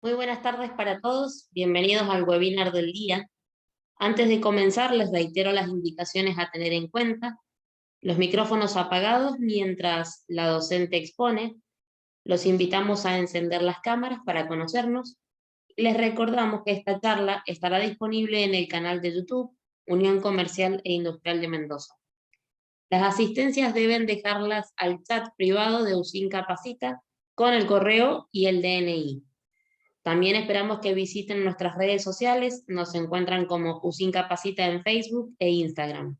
Muy buenas tardes para todos, bienvenidos al webinar del día. Antes de comenzar, les reitero las indicaciones a tener en cuenta. Los micrófonos apagados mientras la docente expone. Los invitamos a encender las cámaras para conocernos. Les recordamos que esta charla estará disponible en el canal de YouTube Unión Comercial e Industrial de Mendoza. Las asistencias deben dejarlas al chat privado de USIN Capacita con el correo y el DNI. También esperamos que visiten nuestras redes sociales, nos encuentran como USIN Capacita en Facebook e Instagram.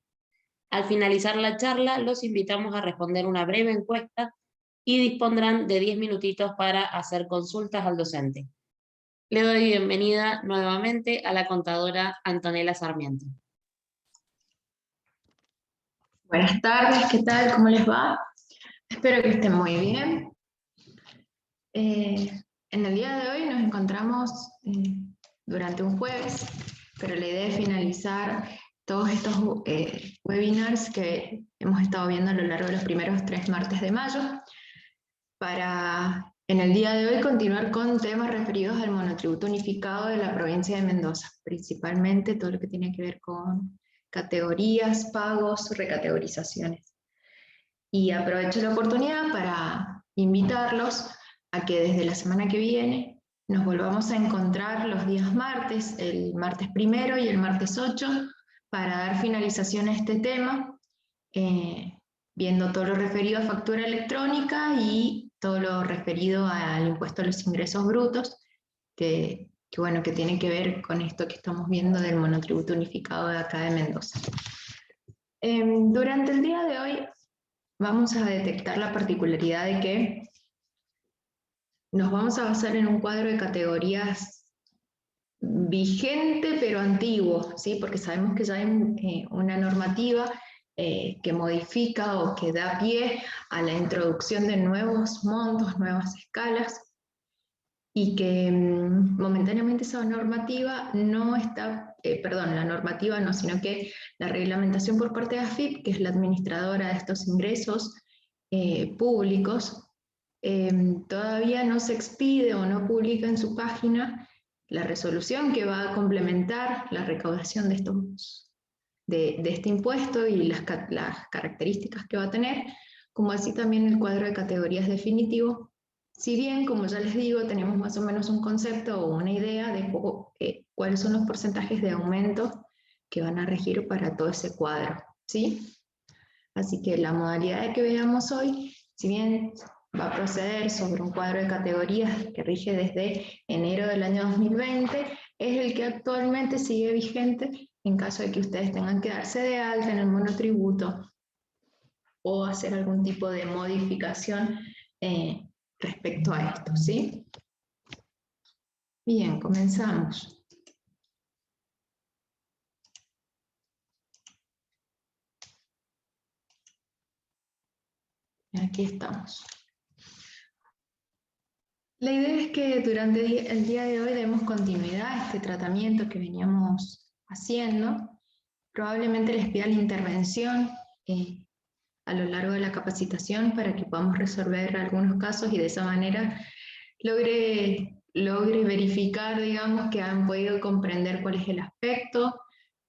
Al finalizar la charla, los invitamos a responder una breve encuesta y dispondrán de 10 minutitos para hacer consultas al docente. Le doy bienvenida nuevamente a la contadora Antonella Sarmiento. Buenas tardes, ¿qué tal? ¿Cómo les va? Espero que estén muy bien. En el día de hoy nos encontramos durante un jueves, pero la idea es finalizar todos estos webinars que hemos estado viendo a lo largo de los primeros 3 martes de mayo, para en el día de hoy continuar con temas referidos al monotributo unificado de la provincia de Mendoza, principalmente todo lo que tiene que ver con categorías, pagos, recategorizaciones. Y aprovecho la oportunidad para invitarlos a que desde la semana que viene nos volvamos a encontrar los días martes, el martes 1 y el martes 8, para dar finalización a este tema, viendo todo lo referido a factura electrónica y todo lo referido al impuesto a los ingresos brutos, que tiene que ver con esto que estamos viendo del monotributo unificado de acá de Mendoza. Durante el día de hoy vamos a detectar la particularidad de que nos vamos a basar en un cuadro de categorías vigente pero antiguo, ¿sí? Porque sabemos que ya hay una normativa que modifica o que da pie a la introducción de nuevos montos, nuevas escalas, y que momentáneamente esa normativa no está, la normativa no, sino que la reglamentación por parte de AFIP, que es la administradora de estos ingresos públicos, todavía no se expide o no publica en su página la resolución que va a complementar la recaudación de este impuesto y las características que va a tener, como así también el cuadro de categorías definitivo. Si bien, como ya les digo, tenemos más o menos un concepto o una idea de cuáles son los porcentajes de aumento que van a regir para todo ese cuadro, ¿sí? Así que la modalidad que veamos hoy, si bien va a proceder sobre un cuadro de categorías que rige desde enero del año 2020, es el que actualmente sigue vigente en caso de que ustedes tengan que darse de alta en el monotributo o hacer algún tipo de modificación respecto a esto, ¿sí? Bien, comenzamos. Aquí estamos. La idea es que durante el día de hoy demos continuidad a este tratamiento que veníamos haciendo. Probablemente les pida la intervención a lo largo de la capacitación para que podamos resolver algunos casos y de esa manera logre verificar, digamos, que han podido comprender cuál es el aspecto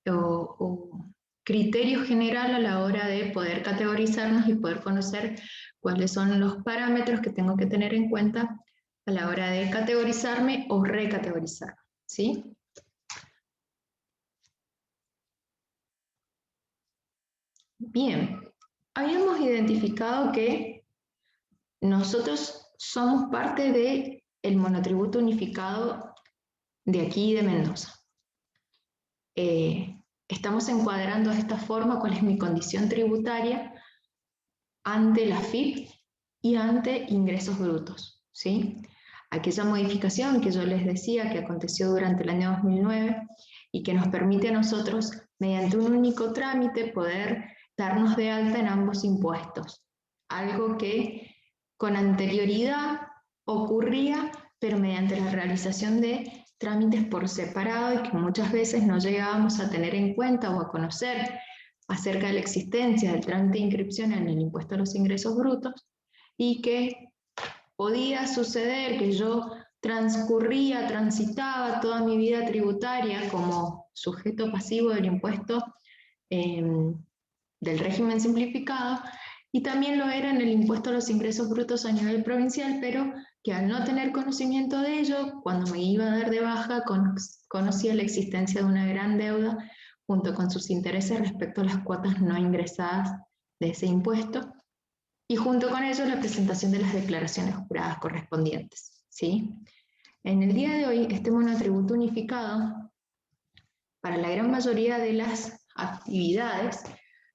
o criterio general a la hora de poder categorizarnos y poder conocer cuáles son los parámetros que tengo que tener en cuenta a la hora de categorizarme o recategorizarme, ¿sí? Bien, habíamos identificado que nosotros somos parte del monotributo unificado de aquí de Mendoza. Estamos encuadrando de esta forma cuál es mi condición tributaria ante la AFIP y ante ingresos brutos, ¿sí? Aquella modificación que yo les decía que aconteció durante el año 2009 y que nos permite a nosotros, mediante un único trámite, poder darnos de alta en ambos impuestos. Algo que con anterioridad ocurría, pero mediante la realización de trámites por separado y que muchas veces no llegábamos a tener en cuenta o a conocer acerca de la existencia del trámite de inscripción en el impuesto a los ingresos brutos, y que podía suceder que yo transitaba toda mi vida tributaria como sujeto pasivo del impuesto del régimen simplificado, y también lo era en el impuesto a los ingresos brutos a nivel provincial, pero que al no tener conocimiento de ello, cuando me iba a dar de baja, conocía la existencia de una gran deuda junto con sus intereses respecto a las cuotas no ingresadas de ese impuesto, y junto con ello la presentación de las declaraciones juradas correspondientes, ¿sí? En el día de hoy, este monotributo unificado, para la gran mayoría de las actividades,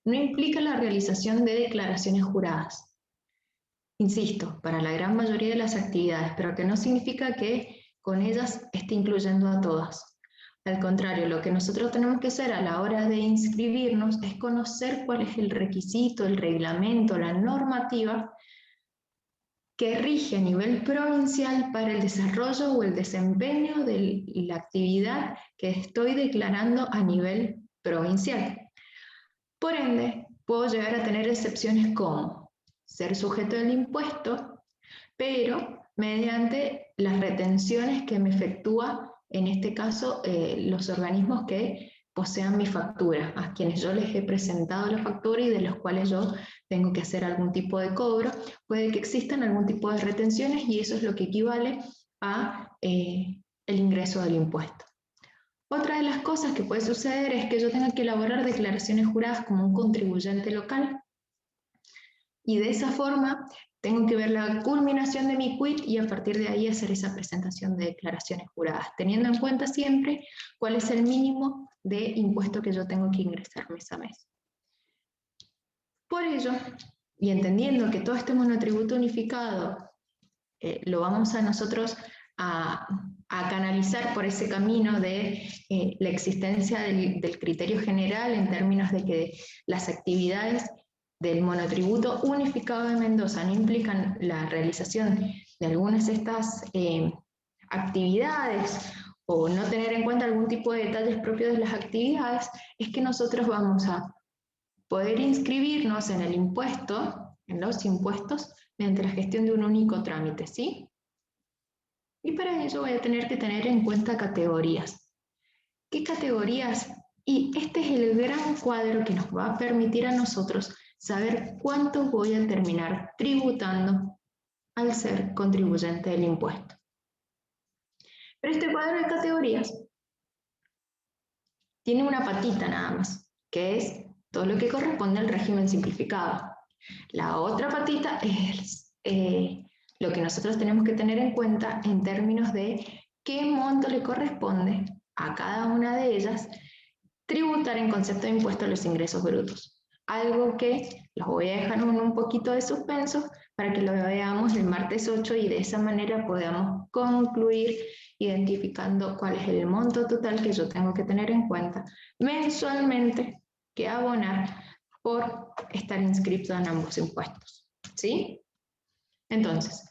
no implica la realización de declaraciones juradas. Insisto, para la gran mayoría de las actividades, pero que no significa que con ellas esté incluyendo a todas. Al contrario, lo que nosotros tenemos que hacer a la hora de inscribirnos es conocer cuál es el requisito, el reglamento, la normativa que rige a nivel provincial para el desarrollo o el desempeño de la actividad que estoy declarando a nivel provincial. Por ende, puedo llegar a tener excepciones como ser sujeto del impuesto, pero mediante las retenciones que me efectúa, en este caso, los organismos que posean mi factura, a quienes yo les he presentado la factura y de los cuales yo tengo que hacer algún tipo de cobro. Puede que existan algún tipo de retenciones y eso es lo que equivale a el ingreso del impuesto. Otra de las cosas que puede suceder es que yo tenga que elaborar declaraciones juradas como un contribuyente local. Y de esa forma tengo que ver la culminación de mi quit y a partir de ahí hacer esa presentación de declaraciones juradas, teniendo en cuenta siempre cuál es el mínimo de impuesto que yo tengo que ingresar mes a mes. Por ello, y entendiendo que todo este monotributo unificado lo vamos a nosotros a canalizar por ese camino de la existencia del criterio general en términos de que las actividades del monotributo unificado de Mendoza no implican la realización de algunas de estas actividades o no tener en cuenta algún tipo de detalles propios de las actividades, es que nosotros vamos a poder inscribirnos en el impuesto, en los impuestos, mediante la gestión de un único trámite, ¿sí? Y para ello voy a tener que tener en cuenta categorías. ¿Qué categorías? Y este es el gran cuadro que nos va a permitir a nosotros saber cuánto voy a terminar tributando al ser contribuyente del impuesto. Pero este cuadro de categorías tiene una patita nada más, que es todo lo que corresponde al régimen simplificado. La otra patita es lo que nosotros tenemos que tener en cuenta en términos de qué monto le corresponde a cada una de ellas tributar en concepto de impuesto a los ingresos brutos. Algo que los voy a dejar con un poquito de suspenso para que lo veamos el martes 8 y de esa manera podamos concluir identificando cuál es el monto total que yo tengo que tener en cuenta mensualmente que abonar por estar inscrito en ambos impuestos, ¿sí? Entonces,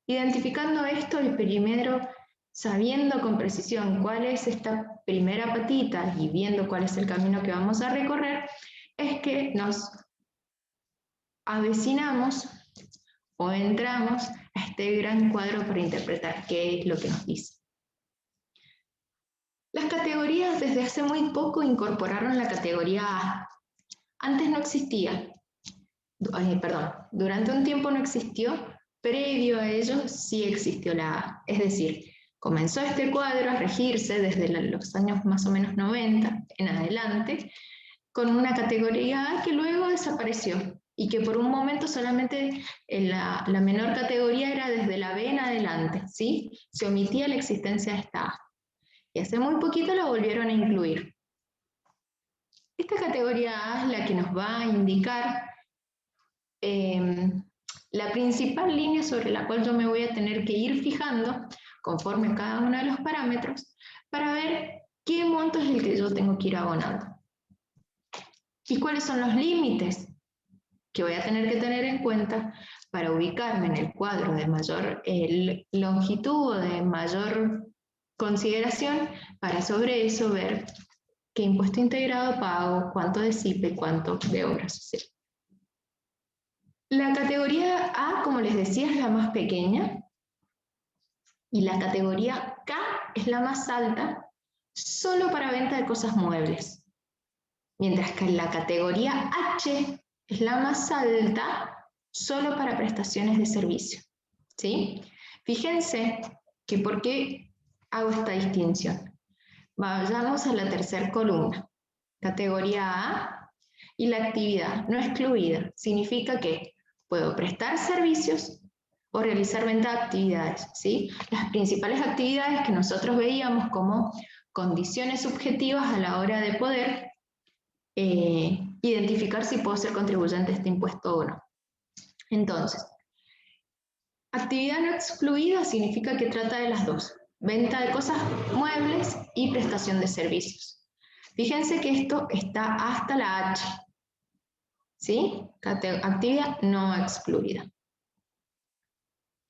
identificando esto y primero sabiendo con precisión cuál es esta primera patita y viendo cuál es el camino que vamos a recorrer, es que nos avecinamos o entramos a este gran cuadro para interpretar qué es lo que nos dice. Las categorías desde hace muy poco incorporaron la categoría A. Antes no existía, durante un tiempo no existió, previo a ello sí existió la A. Es decir, comenzó este cuadro a regirse desde los años más o menos 90 en adelante, con una categoría A que luego desapareció y que por un momento solamente la menor categoría era desde la B en adelante, ¿sí? Se omitía la existencia de esta A. Y hace muy poquito la volvieron a incluir. Esta categoría A es la que nos va a indicar la principal línea sobre la cual yo me voy a tener que ir fijando conforme cada uno de los parámetros para ver qué monto es el que yo tengo que ir abonando. ¿Y cuáles son los límites que voy a tener que tener en cuenta para ubicarme en el cuadro de mayor longitud o de mayor consideración para sobre eso ver qué impuesto integrado pago, cuánto de CIPE y cuánto de obra social? La categoría A, como les decía, es la más pequeña Y la categoría K es la más alta solo para venta de cosas muebles. Mientras que la categoría H es la más alta solo para prestaciones de servicio. ¿Sí? Fíjense que por qué hago esta distinción. Vayamos a la tercera columna. Categoría A y la actividad no excluida. Significa que puedo prestar servicios o realizar venta de actividades. ¿Sí? Las principales actividades que nosotros veíamos como condiciones subjetivas a la hora de poder identificar si puedo ser contribuyente a este impuesto o no. Entonces, actividad no excluida significa que trata de las dos, venta de cosas muebles y prestación de servicios. Fíjense que esto está hasta la H, ¿sí? Actividad no excluida.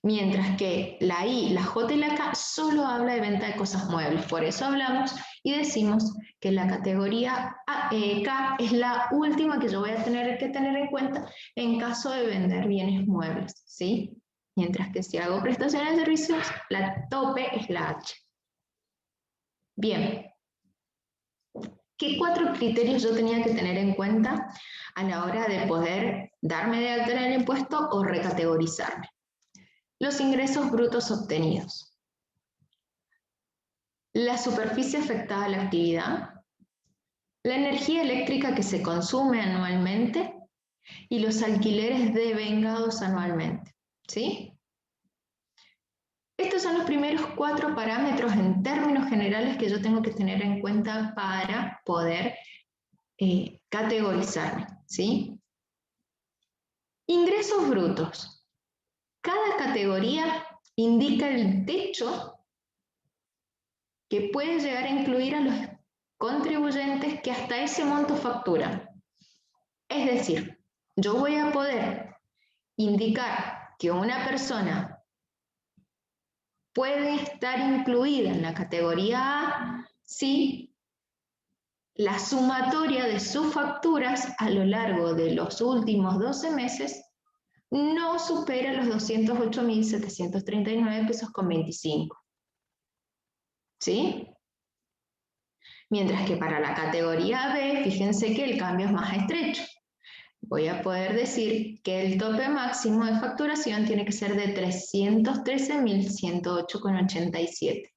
Mientras que la I, la J y la K solo habla de venta de cosas muebles. Por eso hablamos y decimos que la categoría K es la última que yo voy a tener que tener en cuenta en caso de vender bienes muebles, ¿sí? Mientras que si hago prestaciones de servicios, la tope es la H. Bien. ¿Qué 4 criterios yo tenía que tener en cuenta a la hora de poder darme de alta en el impuesto o recategorizarme? Los ingresos brutos obtenidos, la superficie afectada a la actividad, la energía eléctrica que se consume anualmente y los alquileres devengados anualmente, ¿sí? Estos son los primeros 4 parámetros en términos generales que yo tengo que tener en cuenta para poder categorizarme, ¿sí? Ingresos brutos. Cada categoría indica el techo que puede llegar a incluir a los contribuyentes que hasta ese monto facturan. Es decir, yo voy a poder indicar que una persona puede estar incluida en la categoría A si la sumatoria de sus facturas a lo largo de los últimos 12 meses no supera los 208.739 pesos con 25. ¿Sí? Mientras que para la categoría B, fíjense que el cambio es más estrecho. Voy a poder decir que el tope máximo de facturación tiene que ser de 313.108,87.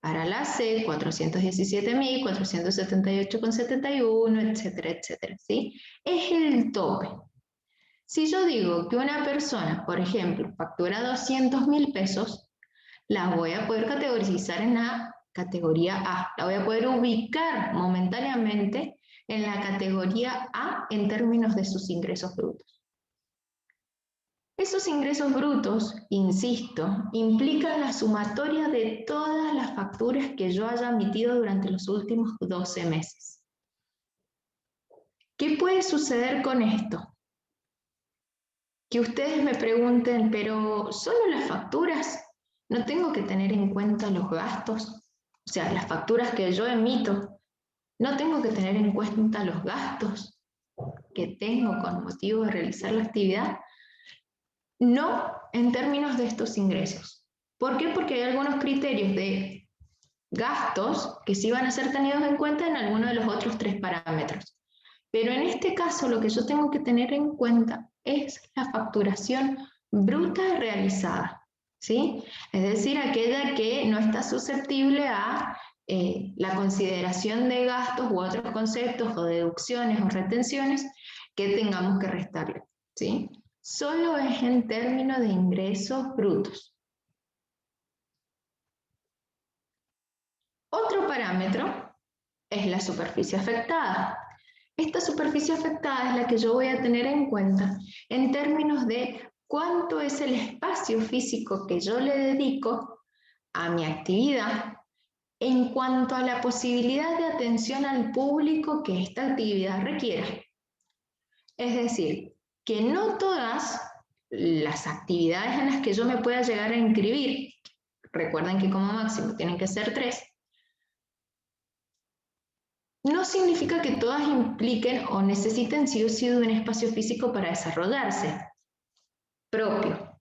Para la C, 417.478,71, etcétera, etcétera, ¿sí? Es el tope. Si yo digo que una persona, por ejemplo, factura 200.000 pesos, la voy a poder categorizar en la categoría A. La voy a poder ubicar momentáneamente en la categoría A en términos de sus ingresos brutos. Esos ingresos brutos, insisto, implican la sumatoria de todas las facturas que yo haya emitido durante los últimos 12 meses. ¿Qué puede suceder con esto? Que ustedes me pregunten, pero ¿solo las facturas? ¿No tengo que tener en cuenta los gastos? O sea, las facturas que yo emito, ¿no tengo que tener en cuenta los gastos que tengo con motivo de realizar la actividad? No en términos de estos ingresos. ¿Por qué? Porque hay algunos criterios de gastos que sí van a ser tenidos en cuenta en alguno de los otros 3 parámetros. Pero en este caso lo que yo tengo que tener en cuenta es la facturación bruta realizada, ¿sí? Es decir, aquella que no está susceptible a la consideración de gastos u otros conceptos o deducciones o retenciones que tengamos que restarle, ¿sí? Solo es en términos de ingresos brutos. Otro parámetro es la superficie afectada. Esta superficie afectada es la que yo voy a tener en cuenta en términos de cuánto es el espacio físico que yo le dedico a mi actividad en cuanto a la posibilidad de atención al público que esta actividad requiera. Es decir, que no todas las actividades en las que yo me pueda llegar a inscribir, recuerden que como máximo tienen que ser 3, no significa que todas impliquen o necesiten sí o sí de un espacio físico para desarrollarse propio.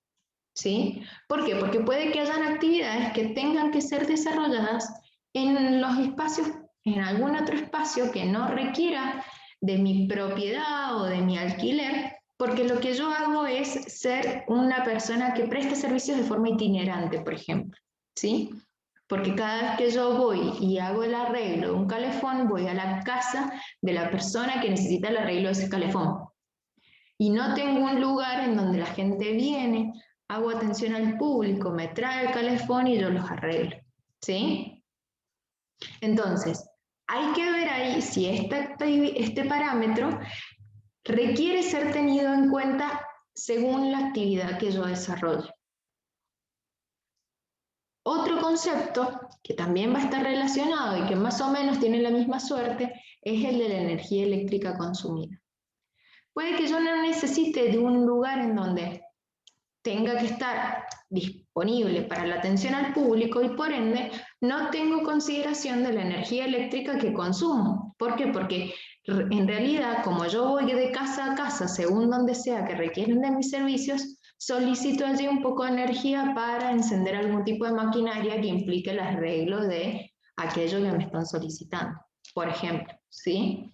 ¿Sí? ¿Por qué? Porque puede que hayan actividades que tengan que ser desarrolladas en los espacios, en algún otro espacio que no requiera de mi propiedad o de mi alquiler, porque lo que yo hago es ser una persona que presta servicios de forma itinerante, por ejemplo, ¿sí? Porque cada vez que yo voy y hago el arreglo de un calefón, voy a la casa de la persona que necesita el arreglo de ese calefón. Y no tengo un lugar en donde la gente viene, hago atención al público, me trae el calefón y yo los arreglo, ¿sí? Entonces, hay que ver ahí si este parámetro requiere ser tenido en cuenta según la actividad que yo desarrollo. Otro concepto que también va a estar relacionado y que más o menos tiene la misma suerte es el de la energía eléctrica consumida. Puede que yo no necesite de un lugar en donde tenga que estar disponible para la atención al público y por ende no tengo consideración de la energía eléctrica que consumo. ¿Por qué? Porque en realidad, como yo voy de casa a casa según donde sea que requieren de mis servicios, solicito allí un poco de energía para encender algún tipo de maquinaria que implique el arreglo de aquello que me están solicitando, por ejemplo, ¿sí?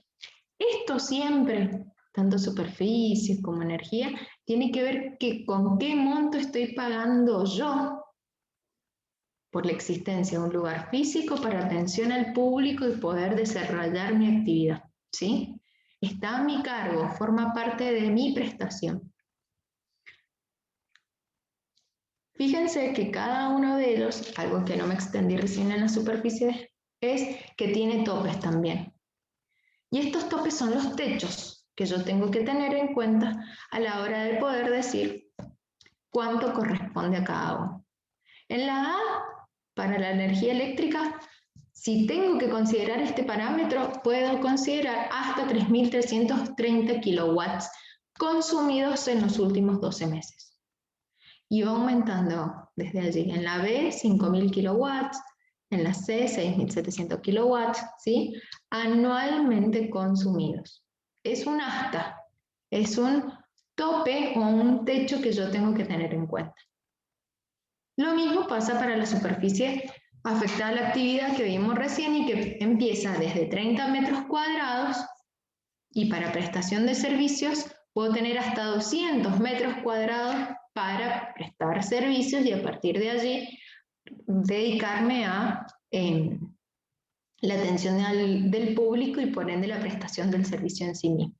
Esto siempre, tanto superficies como energía, tiene que ver con qué monto estoy pagando yo por la existencia de un lugar físico para atención al público y poder desarrollar mi actividad, ¿sí? Está a mi cargo, forma parte de mi prestación. Fíjense que cada uno de ellos, algo que no me extendí recién en la superficie, es que tiene topes también. Y estos topes son los techos que yo tengo que tener en cuenta a la hora de poder decir cuánto corresponde a cada uno. En la A, para la energía eléctrica, si tengo que considerar este parámetro, puedo considerar hasta 3.330 kilowatts consumidos en los últimos 12 meses. Y va aumentando desde allí. En la B, 5.000 kilowatts, en la C, 6.700 kilowatts, ¿sí? Anualmente consumidos. Es un hasta, es un tope o un techo que yo tengo que tener en cuenta. Lo mismo pasa para la superficie afectada a la actividad que vimos recién y que empieza desde 30 metros cuadrados y para prestación de servicios puedo tener hasta 200 metros cuadrados para prestar servicios y a partir de allí dedicarme a la atención del público y por ende la prestación del servicio en sí mismo.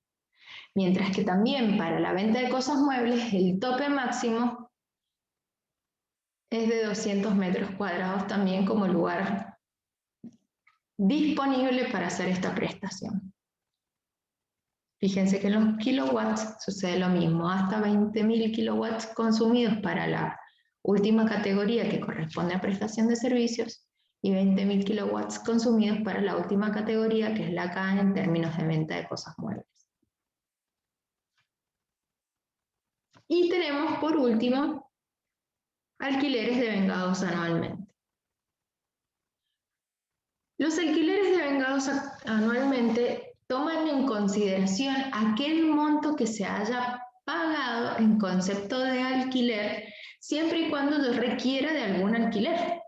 Mientras que también para la venta de cosas muebles el tope máximo es de 200 metros cuadrados también como lugar disponible para hacer esta prestación. Fíjense que en los kilowatts sucede lo mismo, hasta 20.000 kilowatts consumidos para la última categoría que corresponde a prestación de servicios y 20.000 kilowatts consumidos para la última categoría que es la K en términos de venta de cosas muebles. Y tenemos por último alquileres devengados anualmente. Los alquileres devengados anualmente toman en consideración aquel monto que se haya pagado en concepto de alquiler, siempre y cuando yo requiera de algún alquiler.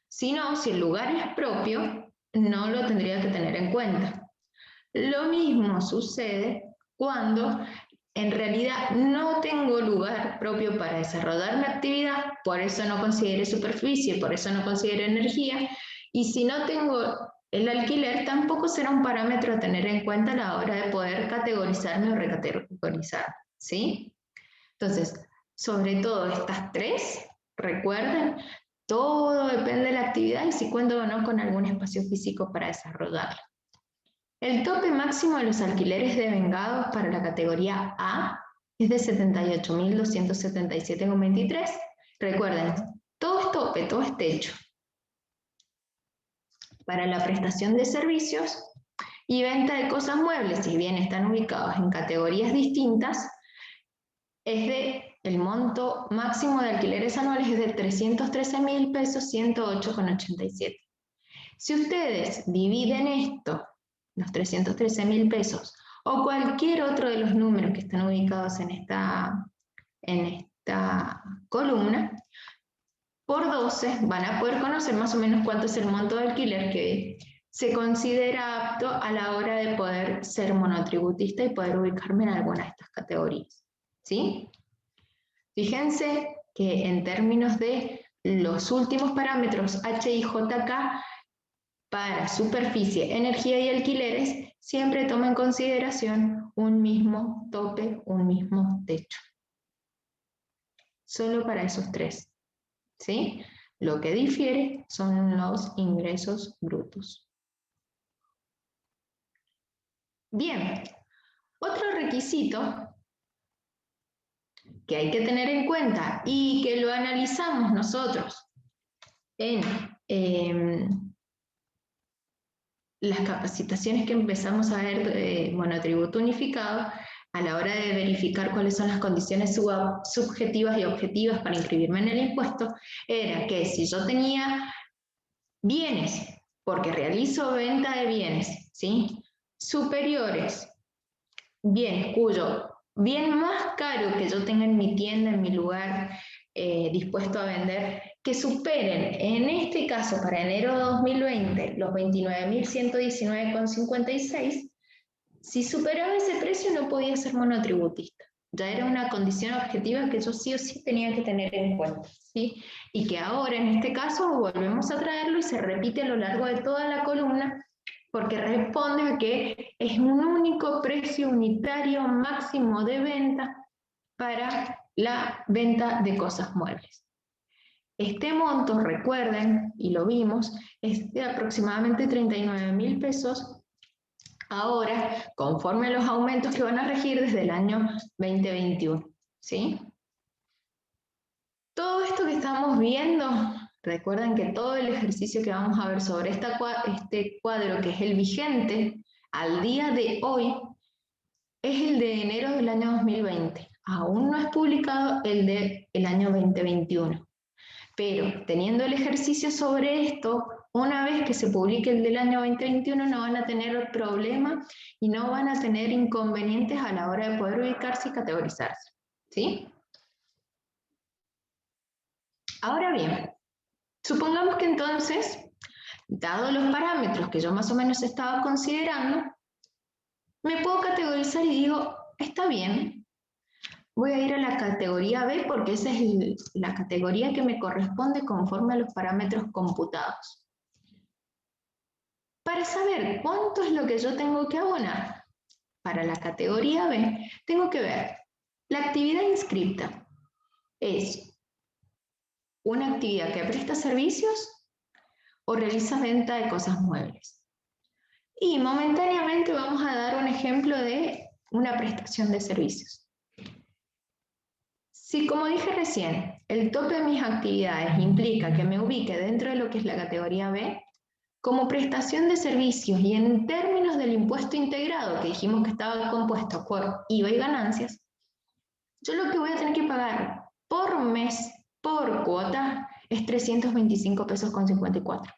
Si no, si el lugar es propio, no lo tendría que tener en cuenta. Lo mismo sucede cuando en realidad no tengo lugar propio para desarrollar mi actividad, por eso no considere superficie, por eso no considere energía, y si no tengo el alquiler, tampoco será un parámetro a tener en cuenta a la hora de poder categorizarme o recategorizar, ¿sí? Entonces, sobre todo estas tres, recuerden, todo depende de la actividad y si cuento o no con algún espacio físico para desarrollarla. El tope máximo de los alquileres devengados para la categoría A es de 78.277,23. Recuerden, todo es tope, todo es techo. Para la prestación de servicios y venta de cosas muebles, si bien están ubicados en categorías distintas, el monto máximo de alquileres anuales es de 313.000 pesos, 108,87. Si ustedes dividen esto, los 313.000 pesos, o cualquier otro de los números que están ubicados en esta columna, por 12 van a poder conocer más o menos cuánto es el monto de alquiler que se considera apto a la hora de poder ser monotributista y poder ubicarme en alguna de estas categorías. ¿Sí? Fíjense que en términos de los últimos parámetros H y JK para superficie, energía y alquileres, siempre toma en consideración un mismo tope, un mismo techo. Solo para esos tres. ¿Sí? Lo que difiere son los ingresos brutos. Bien, otro requisito que hay que tener en cuenta y que lo analizamos nosotros en las capacitaciones que empezamos a ver monotributo unificado, a la hora de verificar cuáles son las condiciones subjetivas y objetivas para inscribirme en el impuesto, era que si yo tenía bienes, porque realizo venta de bienes, ¿sí?, superiores, bienes cuyo bien más caro que yo tenga en mi tienda, en mi lugar dispuesto a vender, que superen, en este caso para enero de 2020, los 29.119,56, si superaba ese precio no podía ser monotributista. Ya era una condición objetiva que yo sí o sí tenía que tener en cuenta, ¿sí? Y que ahora en este caso volvemos a traerlo y se repite a lo largo de toda la columna, porque responde a que es un único precio unitario máximo de venta para la venta de cosas muebles. Este monto, recuerden, y lo vimos, es de aproximadamente 39.000 pesos ahora, conforme a los aumentos que van a regir desde el año 2021, ¿sí? Todo esto que estamos viendo, recuerden que todo el ejercicio que vamos a ver sobre este cuadro, que es el vigente, al día de hoy, es el de enero del año 2020. Aún no es publicado el del año 2021. Pero teniendo el ejercicio sobre esto, una vez que se publique el del año 2021 no van a tener problema y no van a tener inconvenientes a la hora de poder ubicarse y categorizarse. ¿Sí? Ahora bien, supongamos que entonces, dados los parámetros que yo más o menos estaba considerando, me puedo categorizar y digo, está bien, voy a ir a la categoría B porque esa es la categoría que me corresponde conforme a los parámetros computados. Para saber cuánto es lo que yo tengo que abonar para la categoría B, tengo que ver la actividad inscripta. ¿Es una actividad que presta servicios o realiza venta de cosas muebles? Y momentáneamente vamos a dar un ejemplo de una prestación de servicios. Si, como dije recién, el tope de mis actividades implica que me ubique dentro de lo que es la categoría B, como prestación de servicios y en términos del impuesto integrado, que dijimos que estaba compuesto por IVA y ganancias, yo lo que voy a tener que pagar por mes, por cuota, es 325 pesos con 54.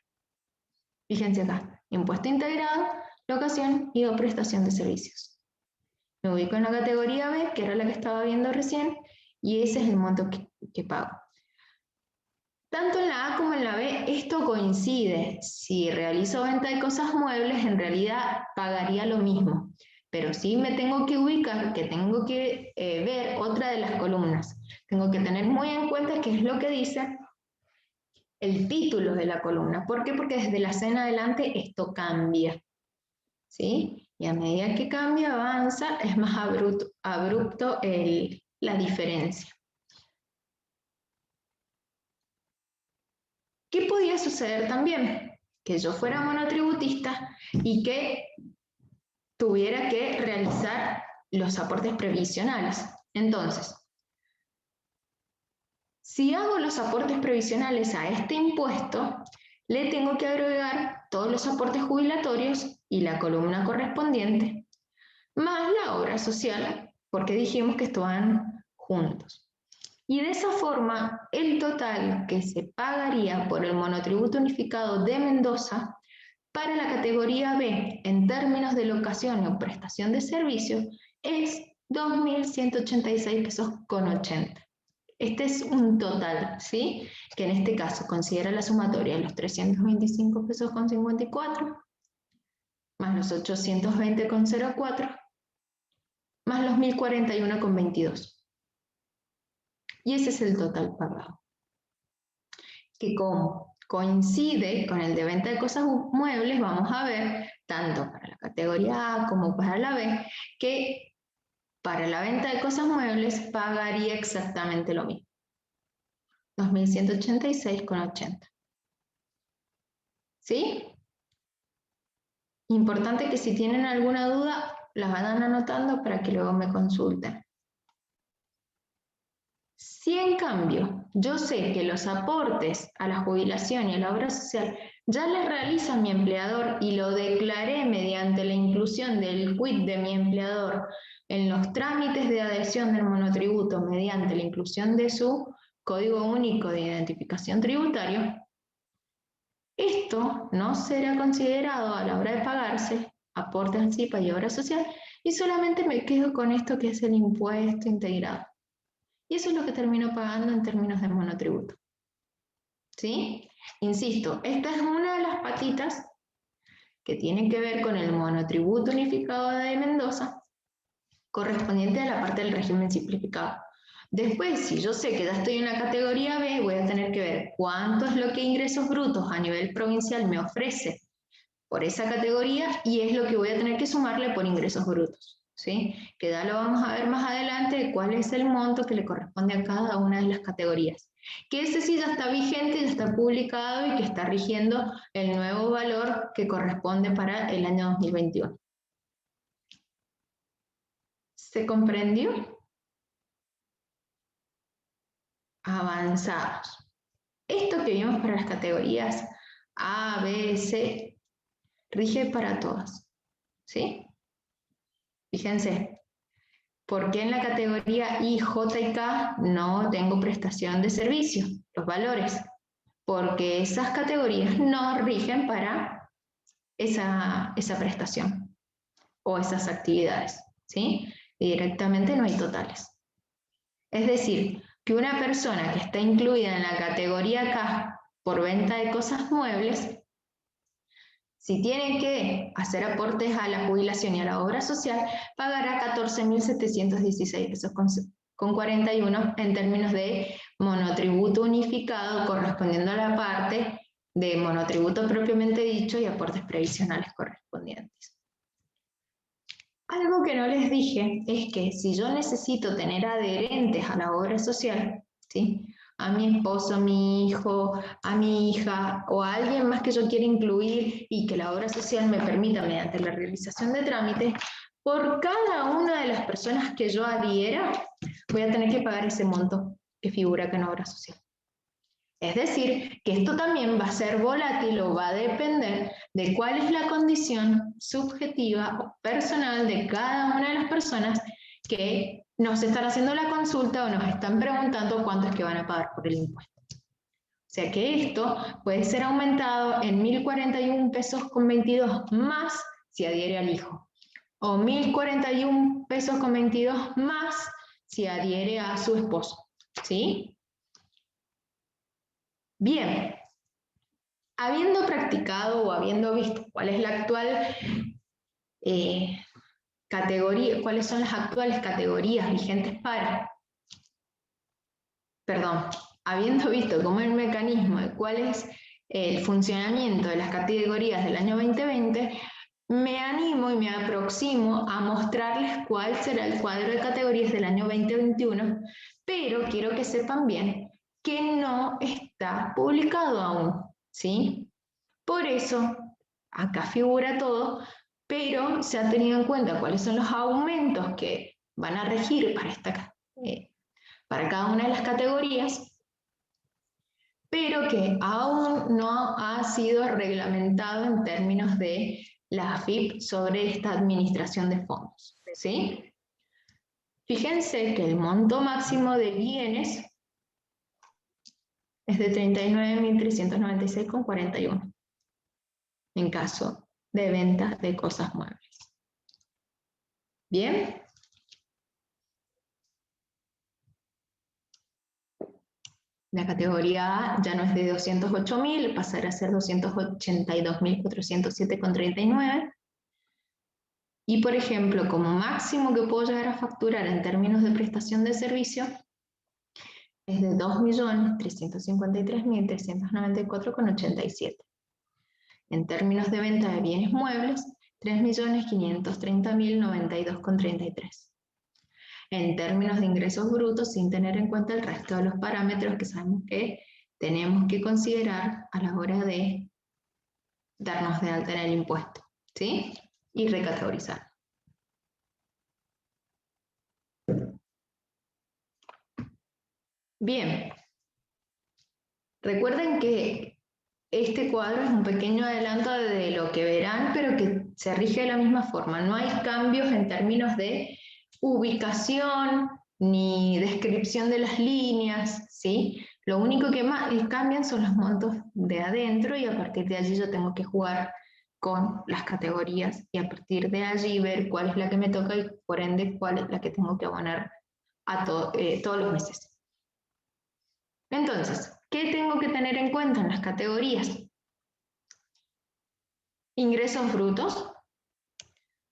Fíjense acá, impuesto integrado, locación y o prestación de servicios. Me ubico en la categoría B, que era la que estaba viendo recién, y ese es el monto que pago. Tanto en la A como en la B esto coincide. Si realizo venta de cosas muebles, en realidad pagaría lo mismo. Pero sí me tengo que ubicar, que tengo que ver otra de las columnas. Tengo que tener muy en cuenta qué es lo que dice el título de la columna. ¿Por qué? Porque desde la C en adelante esto cambia. ¿Sí? Y a medida que cambia, avanza, es más abrupto la diferencia. ¿Qué podía suceder también? Que yo fuera monotributista y que tuviera que realizar los aportes previsionales. Entonces, si hago los aportes previsionales a este impuesto, le tengo que agregar todos los aportes jubilatorios y la columna correspondiente, más la obra social, porque dijimos que estaban juntos. Y de esa forma, el total que se pagaría por el monotributo unificado de Mendoza para la categoría B en términos de locación o prestación de servicios es 2.186 pesos con 80. Este es un total, ¿sí? Que en este caso considera la sumatoria de los 325 pesos con 54, más los 820,04, más los 1041,22. Y ese es el total pagado. Que como coincide con el de venta de cosas muebles, vamos a ver, tanto para la categoría A como para la B, que para la venta de cosas muebles pagaría exactamente lo mismo. 2.186,80. ¿Sí? Importante que si tienen alguna duda, las vayan anotando para que luego me consulten. Si en cambio yo sé que los aportes a la jubilación y a la obra social ya les realiza mi empleador y lo declaré mediante la inclusión del quit de mi empleador en los trámites de adhesión del monotributo mediante la inclusión de su Código Único de Identificación Tributario, esto no será considerado a la hora de pagarse aportes al CIPA y obra social y solamente me quedo con esto que es el impuesto integrado. Y eso es lo que termino pagando en términos de monotributo. ¿Sí? Insisto, esta es una de las patitas que tiene que ver con el monotributo unificado de Mendoza, correspondiente a la parte del régimen simplificado. Después, si yo sé que ya estoy en la categoría B, voy a tener que ver cuánto es lo que ingresos brutos a nivel provincial me ofrece por esa categoría y es lo que voy a tener que sumarle por ingresos brutos. ¿Sí? Que ya lo vamos a ver más adelante cuál es el monto que le corresponde a cada una de las categorías. Que ese sí ya está vigente, ya está publicado y que está rigiendo el nuevo valor que corresponde para el año 2021. ¿Se comprendió? Avanzamos. Esto que vimos para las categorías A, B, C, rige para todas. ¿Sí? Fíjense, ¿por qué en la categoría I, J y K no tengo prestación de servicio? Los valores. Porque esas categorías no rigen para esa prestación o esas actividades. ¿Sí? Y directamente no hay totales. Es decir, que una persona que está incluida en la categoría K por venta de cosas muebles, si tiene que hacer aportes a la jubilación y a la obra social, pagará 14.716 pesos con 41 en términos de monotributo unificado correspondiendo a la parte de monotributo propiamente dicho y aportes previsionales correspondientes. Algo que no les dije es que si yo necesito tener adherentes a la obra social, ¿sí? A mi esposo, a mi hijo, a mi hija o a alguien más que yo quiera incluir y que la obra social me permita mediante la realización de trámites, por cada una de las personas que yo adhiera, voy a tener que pagar ese monto que figura acá en obra social. Es decir, que esto también va a ser volátil o va a depender de cuál es la condición subjetiva o personal de cada una de las personas que nos están haciendo la consulta o nos están preguntando cuánto es que van a pagar por el impuesto. O sea que esto puede ser aumentado en 1.041 pesos con 22 más si adhiere al hijo, o 1.041 pesos con 22 más si adhiere a su esposo, ¿sí? Bien, habiendo practicado o habiendo visto cuál es la actual categoría, cuáles son las actuales categorías vigentes para, perdón, habiendo visto cómo el mecanismo de cuál es el funcionamiento de las categorías del año 2020, me animo y me aproximo a mostrarles cuál será el cuadro de categorías del año 2021, pero quiero que sepan bien que no está publicado aún, ¿sí? Por eso, acá figura todo, pero se ha tenido en cuenta cuáles son los aumentos que van a regir para cada una de las categorías, pero que aún no ha sido reglamentado en términos de la AFIP sobre esta administración de fondos, ¿sí? Fíjense que el monto máximo de bienes es de 39.396,41 en caso de venta de cosas muebles. ¿Bien? La categoría A ya no es de 208.000, pasará a ser 282.407,39. Y por ejemplo, como máximo que puedo llegar a facturar en términos de prestación de servicio es de 2.353.394,87. En términos de venta de bienes muebles, 3.530.092,33. En términos de ingresos brutos, sin tener en cuenta el resto de los parámetros que sabemos que tenemos que considerar a la hora de darnos de alta en el impuesto, ¿sí? Y recategorizar. Bien. Recuerden que este cuadro es un pequeño adelanto de lo que verán, pero que se rige de la misma forma. No hay cambios en términos de ubicación ni descripción de las líneas, ¿sí? Lo único que cambian son los montos de adentro y a partir de allí yo tengo que jugar con las categorías y a partir de allí ver cuál es la que me toca y por ende cuál es la que tengo que abonar a todos los meses. Entonces, ¿qué tengo que tener en cuenta en las categorías? Ingresos brutos,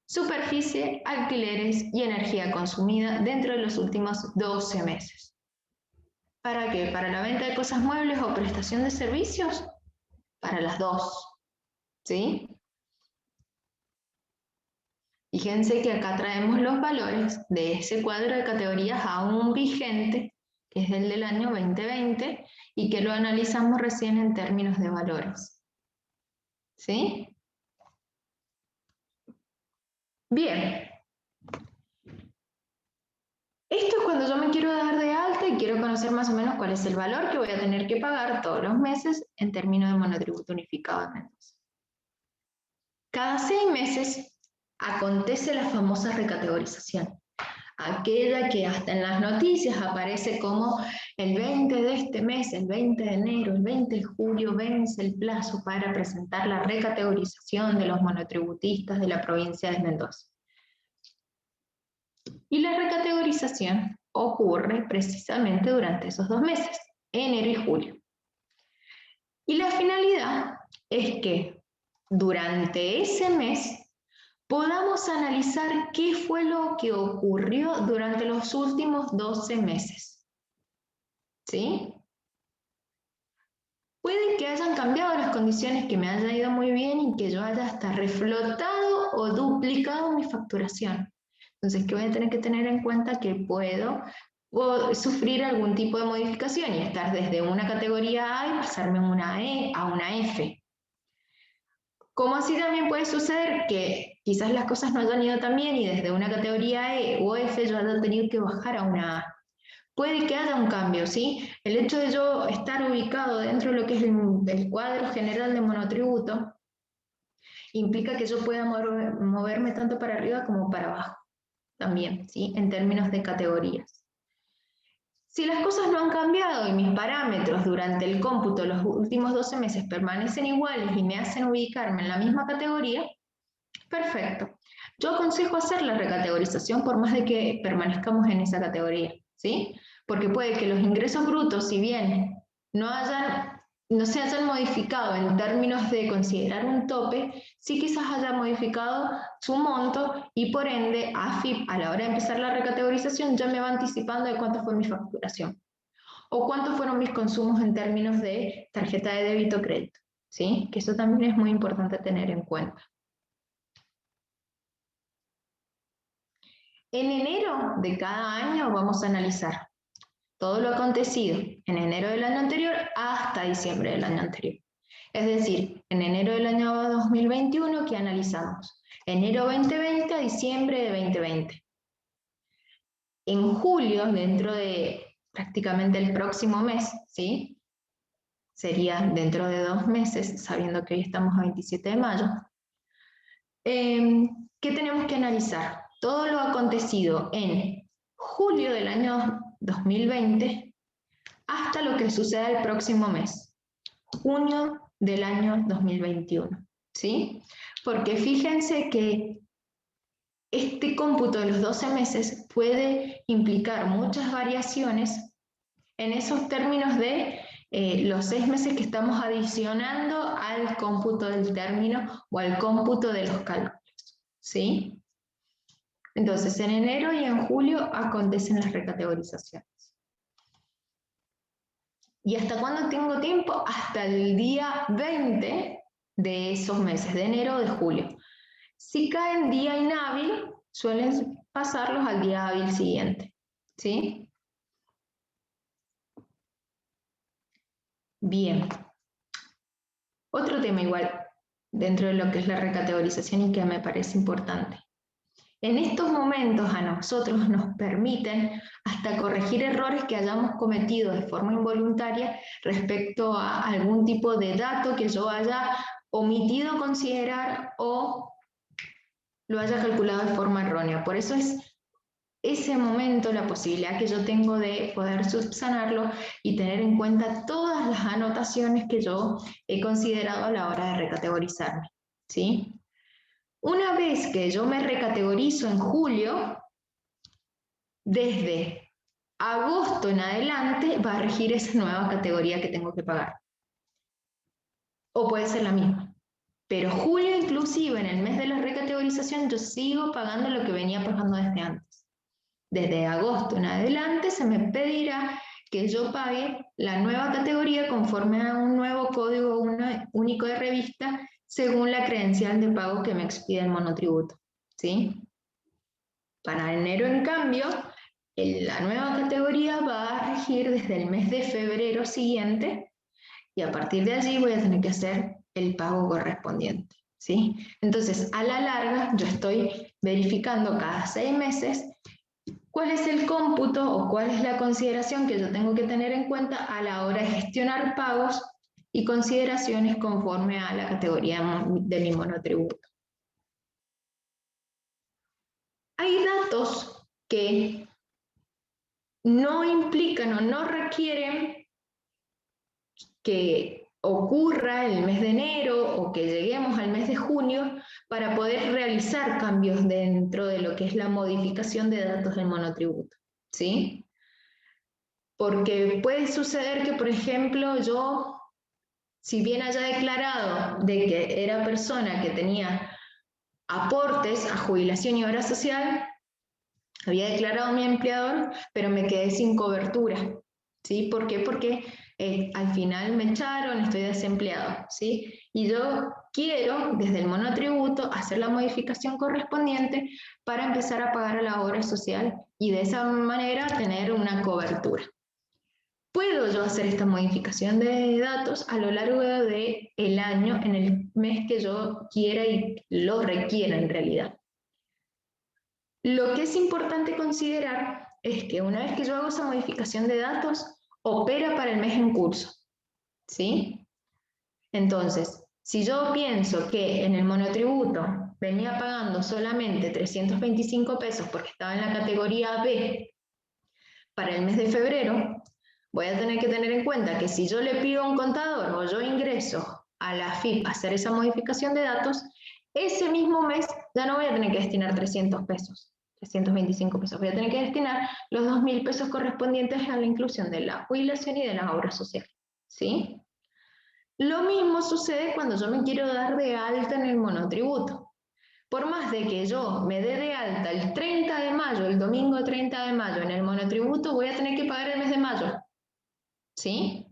superficie, alquileres y energía consumida dentro de los últimos 12 meses. ¿Para qué? ¿Para la venta de cosas muebles o prestación de servicios? Para las dos, ¿sí? Fíjense que acá traemos los valores de ese cuadro de categorías aún vigente, que es el del año 2020, y que lo analizamos recién en términos de valores. ¿Sí? Bien. Esto es cuando yo me quiero dar de alta y quiero conocer más o menos cuál es el valor que voy a tener que pagar todos los meses en términos de monotributo unificado de Mendoza. Cada 6 meses acontece la famosa recategorización, aquella que hasta en las noticias aparece como el 20 de este mes, el 20 de enero, el 20 de julio vence el plazo para presentar la recategorización de los monotributistas de la provincia de Mendoza. Y la recategorización ocurre precisamente durante esos 2 meses, enero y julio. Y la finalidad es que durante ese mes podamos analizar qué fue lo que ocurrió durante los últimos 12 meses. ¿Sí? Puede que hayan cambiado las condiciones, que me haya ido muy bien y que yo haya hasta reflotado o duplicado mi facturación. Entonces, ¿qué voy a tener que tener en cuenta? Que puedo sufrir algún tipo de modificación y estar desde una categoría A y pasarme a una E, a una F. Como así también puede suceder que quizás las cosas no hayan ido tan bien y desde una categoría E o F yo haya tenido que bajar a una A. Puede que haya un cambio, ¿sí? El hecho de yo estar ubicado dentro de lo que es el cuadro general de monotributo implica que yo pueda moverme tanto para arriba como para abajo también, ¿sí? En términos de categorías. Si las cosas no han cambiado y mis parámetros durante el cómputo los últimos 12 meses permanecen iguales y me hacen ubicarme en la misma categoría, perfecto. Yo aconsejo hacer la recategorización por más de que permanezcamos en esa categoría, ¿sí? Porque puede que los ingresos brutos, si bien no se hayan modificado en términos de considerar un tope, sí quizás haya modificado su monto y por ende AFIP a la hora de empezar la recategorización ya me va anticipando de cuánto fue mi facturación o cuántos fueron mis consumos en términos de tarjeta de débito o crédito, ¿sí? Que eso también es muy importante tener en cuenta. En enero de cada año vamos a analizar todo lo acontecido en enero del año anterior hasta diciembre del año anterior. Es decir, en enero del año 2021, ¿qué analizamos? Enero 2020 a diciembre de 2020. En julio, dentro de prácticamente el próximo mes, ¿sí? Sería dentro de 2 meses, sabiendo que hoy estamos a 27 de mayo. ¿Qué tenemos que analizar? Todo lo acontecido en julio del año 2020 hasta lo que suceda el próximo mes, junio del año 2021, ¿sí? Porque fíjense que este cómputo de los 12 meses puede implicar muchas variaciones en esos términos de los 6 meses que estamos adicionando al cómputo del término o al cómputo de los cálculos, ¿sí? Entonces, en enero y en julio acontecen las recategorizaciones. ¿Y hasta cuándo tengo tiempo? Hasta el día 20 de esos meses, de enero o de julio. Si caen día inhábil, suelen pasarlos al día hábil siguiente, ¿sí? Bien. Otro tema igual, dentro de lo que es la recategorización y que me parece importante. En estos momentos a nosotros nos permiten hasta corregir errores que hayamos cometido de forma involuntaria respecto a algún tipo de dato que yo haya omitido considerar o lo haya calculado de forma errónea. Por eso es ese momento la posibilidad que yo tengo de poder subsanarlo y tener en cuenta todas las anotaciones que yo he considerado a la hora de recategorizarme, ¿sí? Una vez que yo me recategorizo en julio, desde agosto en adelante va a regir esa nueva categoría que tengo que pagar. O puede ser la misma. Pero julio inclusive, en el mes de la recategorización, yo sigo pagando lo que venía pagando desde antes. Desde agosto en adelante se me pedirá que yo pague la nueva categoría conforme a un nuevo código único de revista según la credencial de pago que me expide el monotributo, ¿sí? Para enero, en cambio, la nueva categoría va a regir desde el mes de febrero siguiente y a partir de allí voy a tener que hacer el pago correspondiente, ¿sí? Entonces, a la larga, yo estoy verificando cada 6 meses cuál es el cómputo o cuál es la consideración que yo tengo que tener en cuenta a la hora de gestionar pagos y consideraciones conforme a la categoría de mi monotributo. Hay datos que no implican o no requieren que ocurra el mes de enero o que lleguemos al mes de junio para poder realizar cambios dentro de lo que es la modificación de datos del monotributo, ¿sí? Porque puede suceder que, por ejemplo, yo, si bien haya declarado de que era persona que tenía aportes a jubilación y obra social, había declarado a mi empleador, pero me quedé sin cobertura, ¿sí? ¿Por qué? Porque al final me echaron, estoy desempleado, ¿sí? Y yo quiero, desde el monotributo, hacer la modificación correspondiente para empezar a pagar a la obra social y de esa manera tener una cobertura. Puedo yo hacer esta modificación de datos a lo largo del año, en el mes que yo quiera y lo requiera en realidad. Lo que es importante considerar es que una vez que yo hago esa modificación de datos, opera para el mes en curso, ¿sí? Entonces, si yo pienso que en el monotributo venía pagando solamente 325 pesos porque estaba en la categoría B para el mes de febrero, voy a tener que tener en cuenta que si yo le pido a un contador o yo ingreso a la AFIP a hacer esa modificación de datos, ese mismo mes ya no voy a tener que destinar 300 pesos, 325 pesos, voy a tener que destinar los 2.000 pesos correspondientes a la inclusión de la jubilación y de la obra social, ¿sí? Lo mismo sucede cuando yo me quiero dar de alta en el monotributo. Por más de que yo me dé de alta el 30 de mayo, el domingo 30 de mayo en el monotributo, voy a tener que pagar el mes de mayo, ¿sí?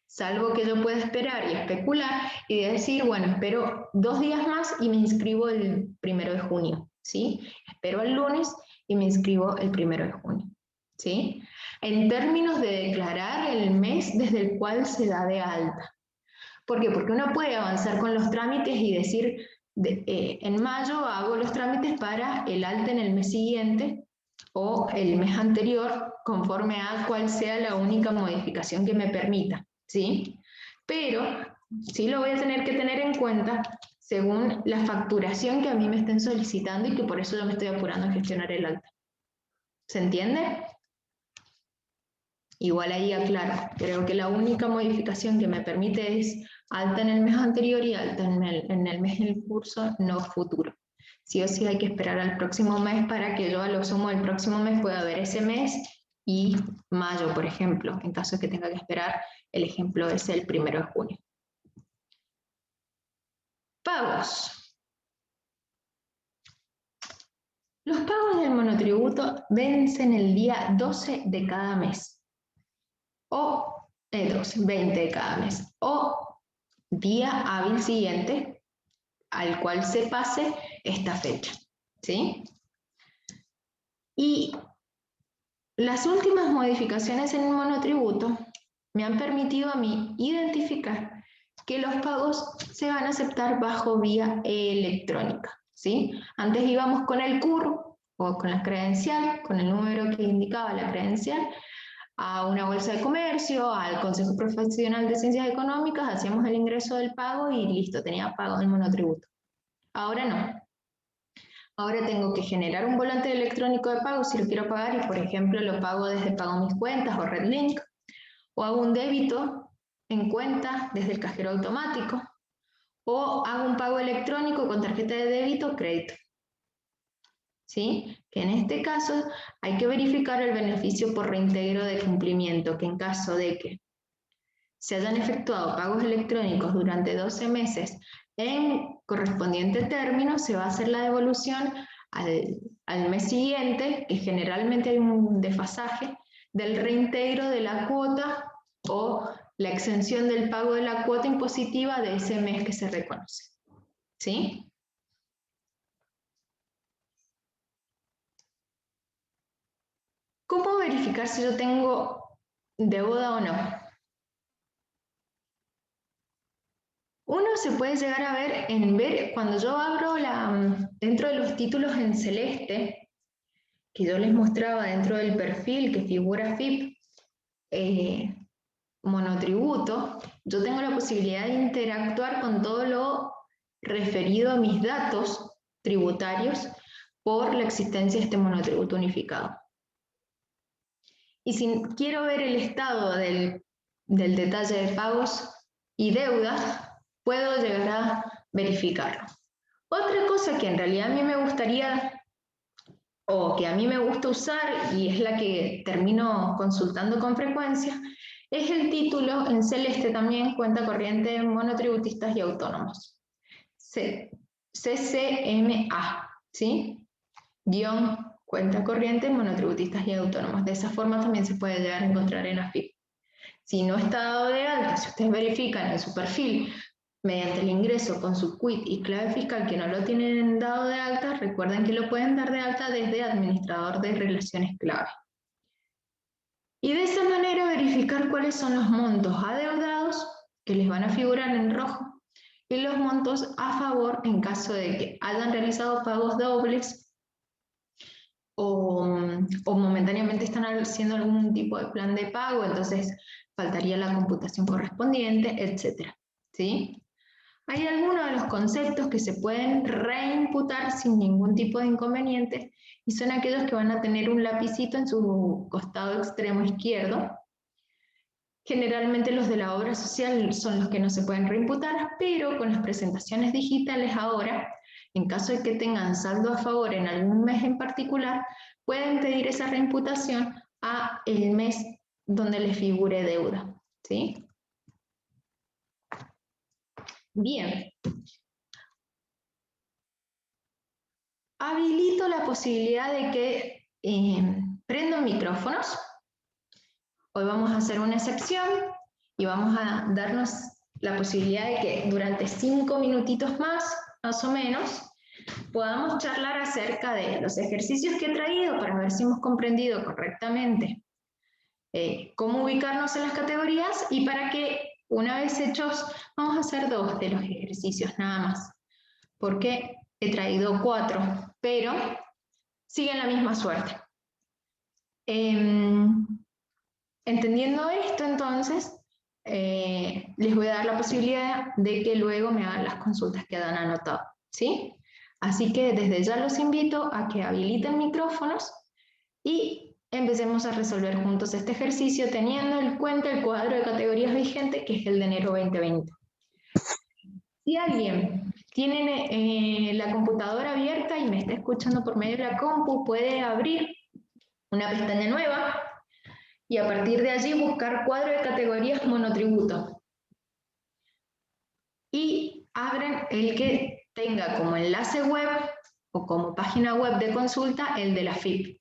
Salvo que yo pueda esperar y especular y decir, bueno, espero 2 días más y me inscribo el 1 de junio, ¿sí? Espero el lunes y me inscribo el 1 de junio, ¿sí? En términos de declarar el mes desde el cual se da de alta. ¿Por qué? Porque uno puede avanzar con los trámites y decir, en mayo hago los trámites para el alta en el mes siguiente o el mes anterior, conforme a cuál sea la única modificación que me permita, ¿sí? Pero sí lo voy a tener que tener en cuenta según la facturación que a mí me estén solicitando y que por eso yo me estoy apurando a gestionar el alta. ¿Se entiende? Igual ahí aclaro, creo que la única modificación que me permite es alta en el mes anterior y alta en el mes del curso, no futuro. Sí o sí hay que esperar al próximo mes para que yo a lo sumo del próximo mes pueda ver ese mes y mayo, por ejemplo, en caso de que tenga que esperar, el ejemplo es el 1 de junio. Pagos. Los pagos del monotributo vencen el día 12 de cada mes, o 20 de cada mes, o día hábil siguiente al cual se pase esta fecha, ¿sí? Y las últimas modificaciones en el monotributo me han permitido a mí identificar que los pagos se van a aceptar bajo vía electrónica, ¿sí? Antes íbamos con el CUR o con la credencial, con el número que indicaba la credencial, a una bolsa de comercio, al Consejo Profesional de Ciencias Económicas, hacíamos el ingreso del pago y listo, tenía pago el monotributo. Ahora no. Ahora tengo que generar un volante electrónico de pago si lo quiero pagar y, por ejemplo, lo pago desde Pago Mis Cuentas o RedLink, o hago un débito en cuenta desde el cajero automático, o hago un pago electrónico con tarjeta de débito o crédito. ¿Sí? Que en este caso hay que verificar el beneficio por reintegro de cumplimiento, que en caso de que se hayan efectuado pagos electrónicos durante 12 meses en correspondiente término, se va a hacer la devolución al mes siguiente, que generalmente hay un desfasaje del reintegro de la cuota o la exención del pago de la cuota impositiva de ese mes que se reconoce. ¿Sí? ¿Cómo verificar si yo tengo deuda o no? Uno se puede llegar a ver cuando yo abro dentro de los títulos en celeste, que yo les mostraba dentro del perfil que figura FIP, monotributo, yo tengo la posibilidad de interactuar con todo lo referido a mis datos tributarios por la existencia de este monotributo unificado. Y si quiero ver el estado del detalle de pagos y deudas, puedo llegar a verificarlo. Otra cosa que en realidad a mí me gustaría, o que a mí me gusta usar, y es la que termino consultando con frecuencia, es el título en celeste también, cuenta corriente monotributistas y autónomos. CCMA, ¿sí? Guión cuenta corriente monotributistas y autónomos. De esa forma también se puede llegar a encontrar en AFIP. Si no está dado de alta, si ustedes verifican en su perfil mediante el ingreso con su quit y clave fiscal que no lo tienen dado de alta, recuerden que lo pueden dar de alta desde administrador de relaciones clave. Y de esa manera verificar cuáles son los montos adeudados que les van a figurar en rojo y los montos a favor en caso de que hayan realizado pagos dobles o momentáneamente están haciendo algún tipo de plan de pago, entonces faltaría la computación correspondiente, etc. ¿Sí? Hay algunos de los conceptos que se pueden reimputar sin ningún tipo de inconveniente y son aquellos que van a tener un lapicito en su costado extremo izquierdo. Generalmente los de la obra social son los que no se pueden reimputar, pero con las presentaciones digitales ahora, en caso de que tengan saldo a favor en algún mes en particular, pueden pedir esa reimputación a el mes donde les figure deuda, ¿sí? Bien. Habilito la posibilidad de que prendo micrófonos. Hoy vamos a hacer una excepción y vamos a darnos la posibilidad de que durante 5 minutitos más o menos, podamos charlar acerca de los ejercicios que he traído para ver si hemos comprendido correctamente cómo ubicarnos en las categorías y para que, una vez hechos, vamos a hacer 2 de los ejercicios nada más, porque he traído 4, pero siguen la misma suerte. Entendiendo esto, entonces, les voy a dar la posibilidad de que luego me hagan las consultas que han anotado, ¿sí? Así que desde ya los invito a que habiliten micrófonos y empecemos a resolver juntos este ejercicio teniendo en cuenta el cuadro de categorías vigente, que es el de enero 2020. Si alguien tiene la computadora abierta y me está escuchando por medio de la compu, puede abrir una pestaña nueva y a partir de allí buscar cuadro de categorías monotributo. Y abren el que tenga como enlace web o como página web de consulta el de la FIP,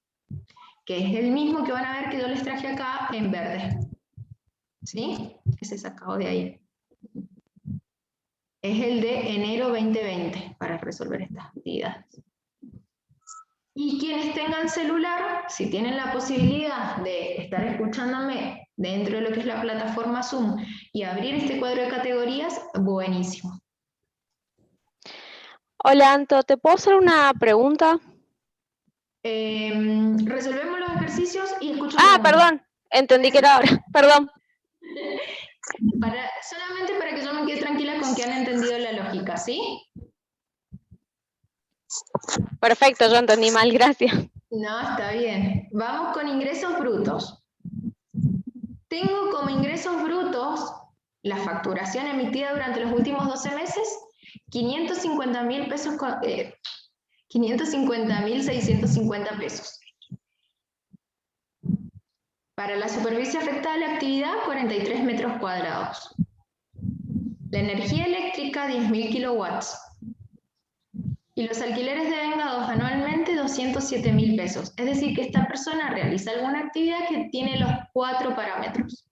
que es el mismo que van a ver que yo les traje acá en verde. ¿Sí? Ese sacado de ahí. Es el de enero 2020 para resolver estas actividades. Y quienes tengan celular, si tienen la posibilidad de estar escuchándome dentro de lo que es la plataforma Zoom y abrir este cuadro de categorías, buenísimo. Hola, Anto, ¿te puedo hacer una pregunta? Resolvemos los ejercicios y escucho Ah, preguntas. perdón, entendí que era ahora, perdón. Solamente para que yo me quede tranquila con que han entendido la lógica, ¿sí? Perfecto, yo entendí mal, gracias. No, está bien. Vamos con ingresos brutos. Tengo como ingresos brutos la facturación emitida durante los últimos 12 meses, 550.000 pesos, 550.650 pesos. Para la superficie afectada de la actividad, 43 metros cuadrados. La energía eléctrica, 10.000 kilowatts. Y los alquileres de vengados anualmente, 207.000 pesos. Es decir, que esta persona realiza alguna actividad que tiene los 4 parámetros.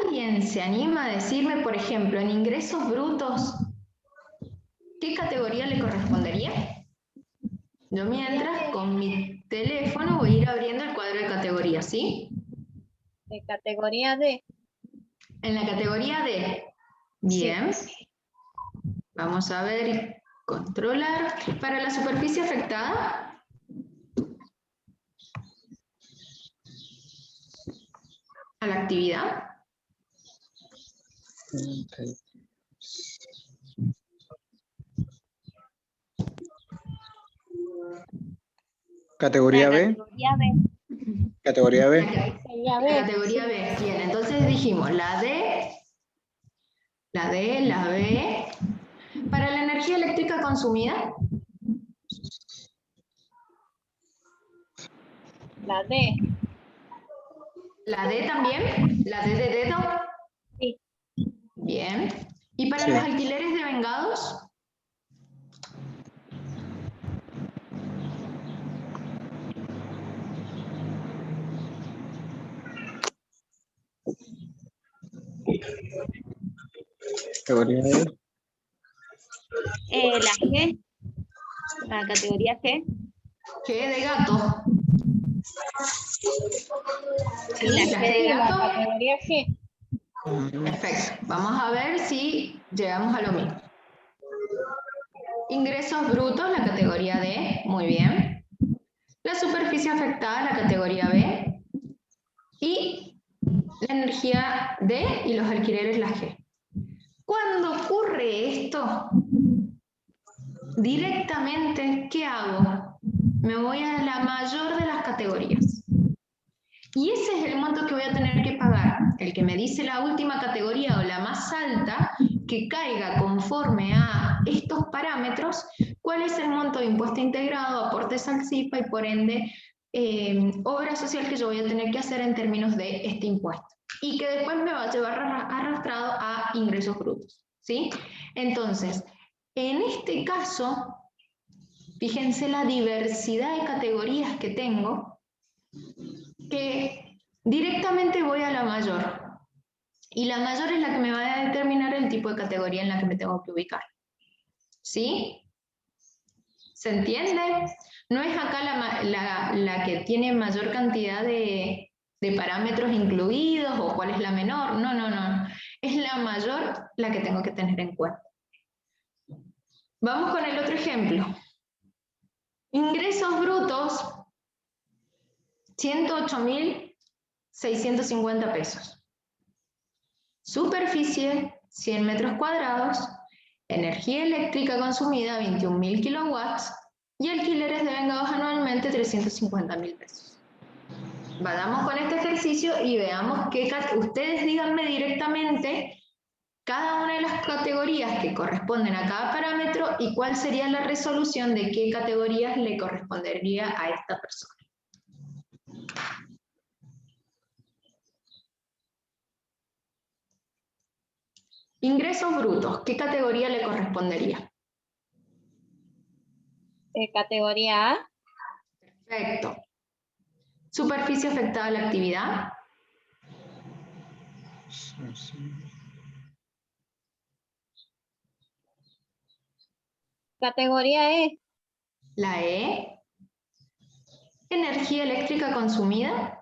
¿Alguien se anima a decirme, por ejemplo, en ingresos brutos, qué categoría le correspondería? Yo mientras, con mi teléfono, voy a ir abriendo el cuadro de categorías, ¿sí? De categoría D. En la categoría D. Bien. Sí. Vamos a ver y controlar. Para la superficie afectada, a la actividad. Okay. Categoría B. Categoría B. Categoría B. Sería La B. categoría B. Bien, entonces dijimos la D, la B. Para la energía eléctrica consumida, La D. la D también, la D de dedo. Sí. Bien. ¿Y para Sí. los alquileres de vengados? Categoría B. La G. La categoría G. G de gato. Sí, La la G G de de la gato. categoría G. Perfecto. Vamos a ver si llegamos a lo mismo. Ingresos brutos, la categoría D. Muy bien. La superficie afectada, la categoría B. Y la energía D y los alquileres, la G. Cuando ocurre esto, directamente, ¿qué hago? Me voy a la mayor de las categorías. Y ese es el monto que voy a tener que pagar. El que me dice la última categoría o la más alta, que caiga conforme a estos parámetros, cuál es el monto de impuesto integrado, aportes al CIPA y por ende obra social que yo voy a tener que hacer en términos de este impuesto. Y que después me va a llevar arrastrado a ingresos brutos, ¿sí? Entonces, en este caso, fíjense la diversidad de categorías que tengo, que directamente voy a la mayor. Y la mayor es la que me va a determinar el tipo de categoría en la que me tengo que ubicar. ¿Sí? ¿Se entiende? No es acá la que tiene mayor cantidad de parámetros incluidos o cuál es la menor. No. Es la mayor la que tengo que tener en cuenta. Vamos con el otro ejemplo. Ingresos brutos, 108.650 pesos. Superficie, 100 metros cuadrados. Energía eléctrica consumida, 21.000 kilowatts. Y alquileres de vengados anualmente, 350.000 pesos. Vayamos con este ejercicio y veamos que ustedes díganme directamente cada una de las categorías que corresponden a cada parámetro y cuál sería la resolución de qué categorías le correspondería a esta persona. Ingresos brutos, ¿qué categoría le correspondería? Categoría A. Perfecto. Superficie afectada a la actividad. Categoría E. La E. Energía eléctrica consumida.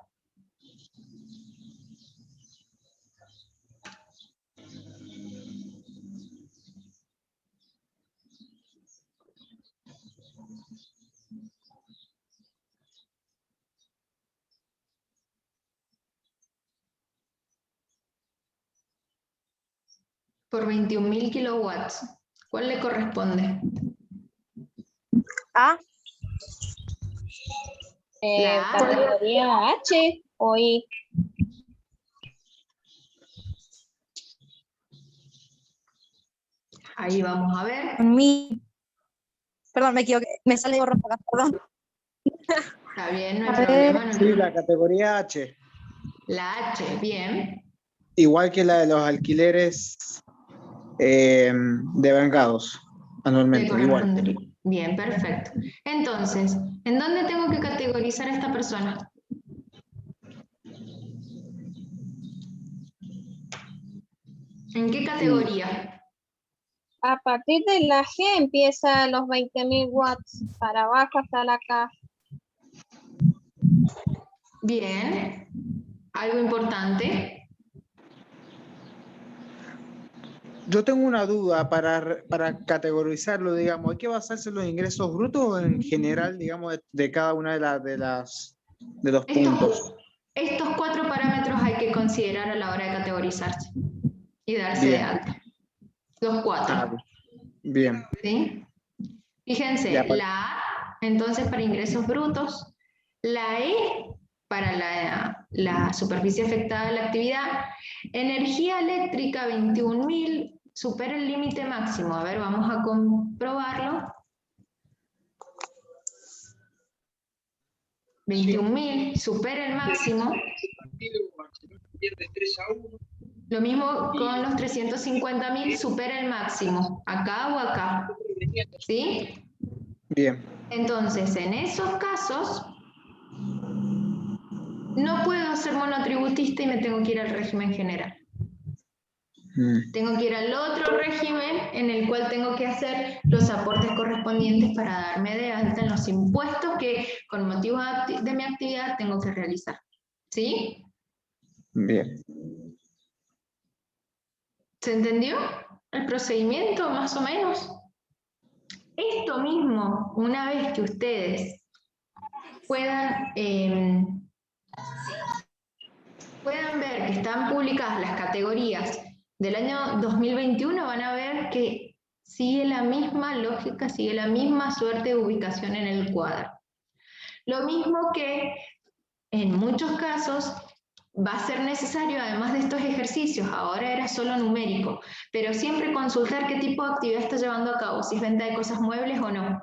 Por 21.000 kilowatts. ¿Cuál le corresponde? A. La A. Categoría H o I. Ahí vamos a ver. Perdón, me equivoqué, me sale borroso acá, perdón. Está bien, no hay A ver. problema. No hay Sí, problema. la categoría H. La H, bien. Igual que la de los alquileres de vengados Le anualmente, igual. correspondería. Bien, perfecto. Entonces, ¿en dónde tengo que categorizar a esta persona? ¿En qué categoría? A partir de la G empieza los 20.000 watts. Para abajo hasta la K. Bien. Algo importante. Yo tengo una duda para categorizarlo, digamos, ¿hay que basarse en los ingresos brutos o en general, digamos, de cada una de los puntos? Estos 4 parámetros hay que considerar a la hora de categorizarse y darse de Bien. alta. Los 4. Ah, bien. ¿Sí? Fíjense, Ya, la A, entonces para ingresos brutos, la E para la superficie afectada de la actividad, energía eléctrica 21.000, supera el límite máximo. A ver, vamos a comprobarlo. 21.000, supera el máximo. Lo mismo con los 350.000, supera el máximo, acá o acá. ¿Sí? Bien. Entonces, en esos casos, no puedo ser monotributista y me tengo que ir al régimen general. Tengo que ir al otro régimen en el cual tengo que hacer los aportes correspondientes para darme de alta en los impuestos que con motivo de mi actividad tengo que realizar. ¿Sí? Bien. ¿Se entendió el procedimiento más o menos? Esto mismo, una vez que ustedes puedan ver que están publicadas las categorías del año 2021, van a ver que sigue la misma lógica, sigue la misma suerte de ubicación en el cuadro. Lo mismo que en muchos casos va a ser necesario, además de estos ejercicios, ahora era solo numérico, pero siempre consultar qué tipo de actividad está llevando a cabo, si es venta de cosas muebles o no,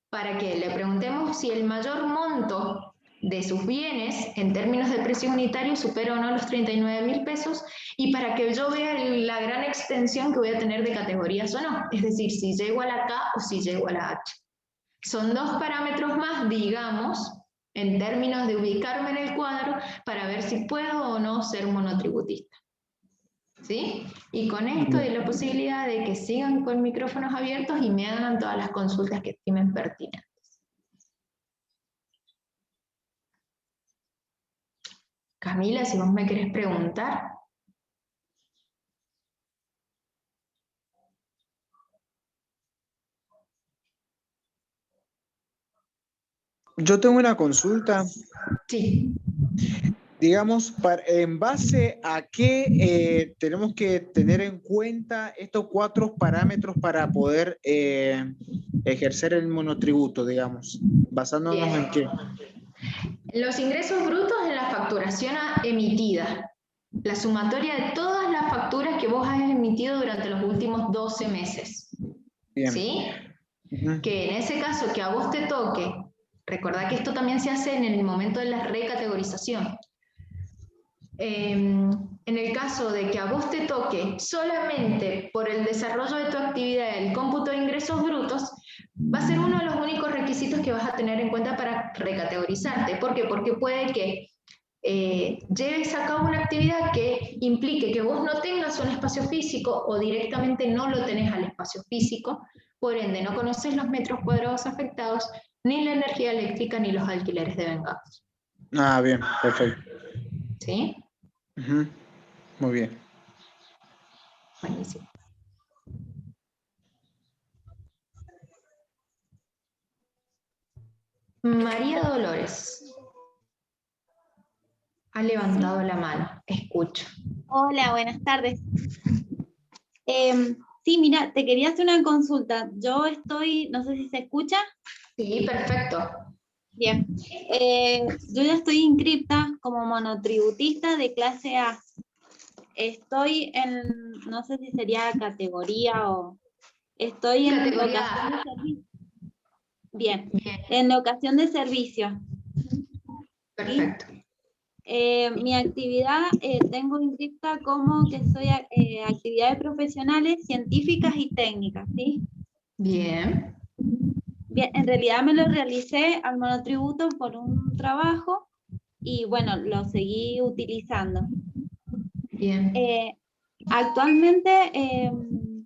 para que le preguntemos si el mayor monto de sus bienes en términos de precios unitarios supera o no los 39.000 pesos y para que yo vea la gran extensión que voy a tener de categorías o no, es decir, si llego a la K o si llego a la H. Son 2 parámetros más, digamos, en términos de ubicarme en el cuadro para ver si puedo o no ser monotributista. ¿Sí? Y con esto hay la posibilidad de que sigan con micrófonos abiertos y me hagan todas las consultas que estimen pertinentes. Camila, si vos me querés preguntar. Yo tengo una consulta. Sí. Digamos, en base a qué tenemos que tener en cuenta estos 4 parámetros para poder ejercer el monotributo, digamos, basándonos Bien. en qué. Los ingresos brutos en la facturación emitida. La sumatoria de todas las facturas que vos has emitido durante los últimos 12 meses. Bien. ¿Sí? Uh-huh. Que en ese caso que a vos te toque, recordá que esto también se hace en el momento de la recategorización. en el caso de que a vos te toque solamente por el desarrollo de tu actividad el cómputo de ingresos brutos, va a ser uno de los únicos requisitos que vas a tener en cuenta para recategorizarte. ¿Por qué? Porque puede que lleves a cabo una actividad que implique que vos no tengas un espacio físico o directamente no lo tenés al espacio físico, por ende no conoces los metros cuadrados afectados, ni la energía eléctrica, ni los alquileres de vengados. Ah, bien, perfecto. ¿Sí? Ujú. Muy bien. Buenísimo. María Dolores ha levantado la mano. Escucho. Hola, buenas tardes. Sí, mira, te quería hacer una consulta. Yo estoy, no sé si se escucha. Sí, perfecto. Bien. Yo ya estoy inscripta como monotributista de clase A. Estoy en, no sé si sería categoría o... Estoy en Categoría locación de A. servicio. Bien. Bien, En locación de servicio. perfecto. Mi actividad tengo inscripta como que soy actividades profesionales, científicas y técnicas, ¿sí? Bien, Bien, en realidad me lo realicé al monotributo por un trabajo y bueno, lo seguí utilizando. bien. Actualmente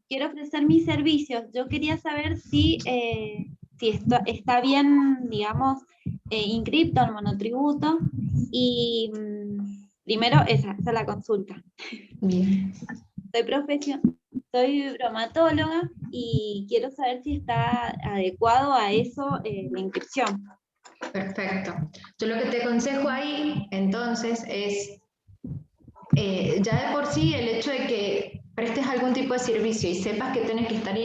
quiero ofrecer mis servicios. Yo quería saber si esto está bien, digamos, inscripto al monotributo y primero esa es la consulta. Bien. Soy bromatóloga y quiero saber si está adecuado a eso la inscripción. Perfecto. Yo lo que te aconsejo ahí, entonces, es ya de por sí el hecho de que prestes algún tipo de servicio y sepas que tienes que estar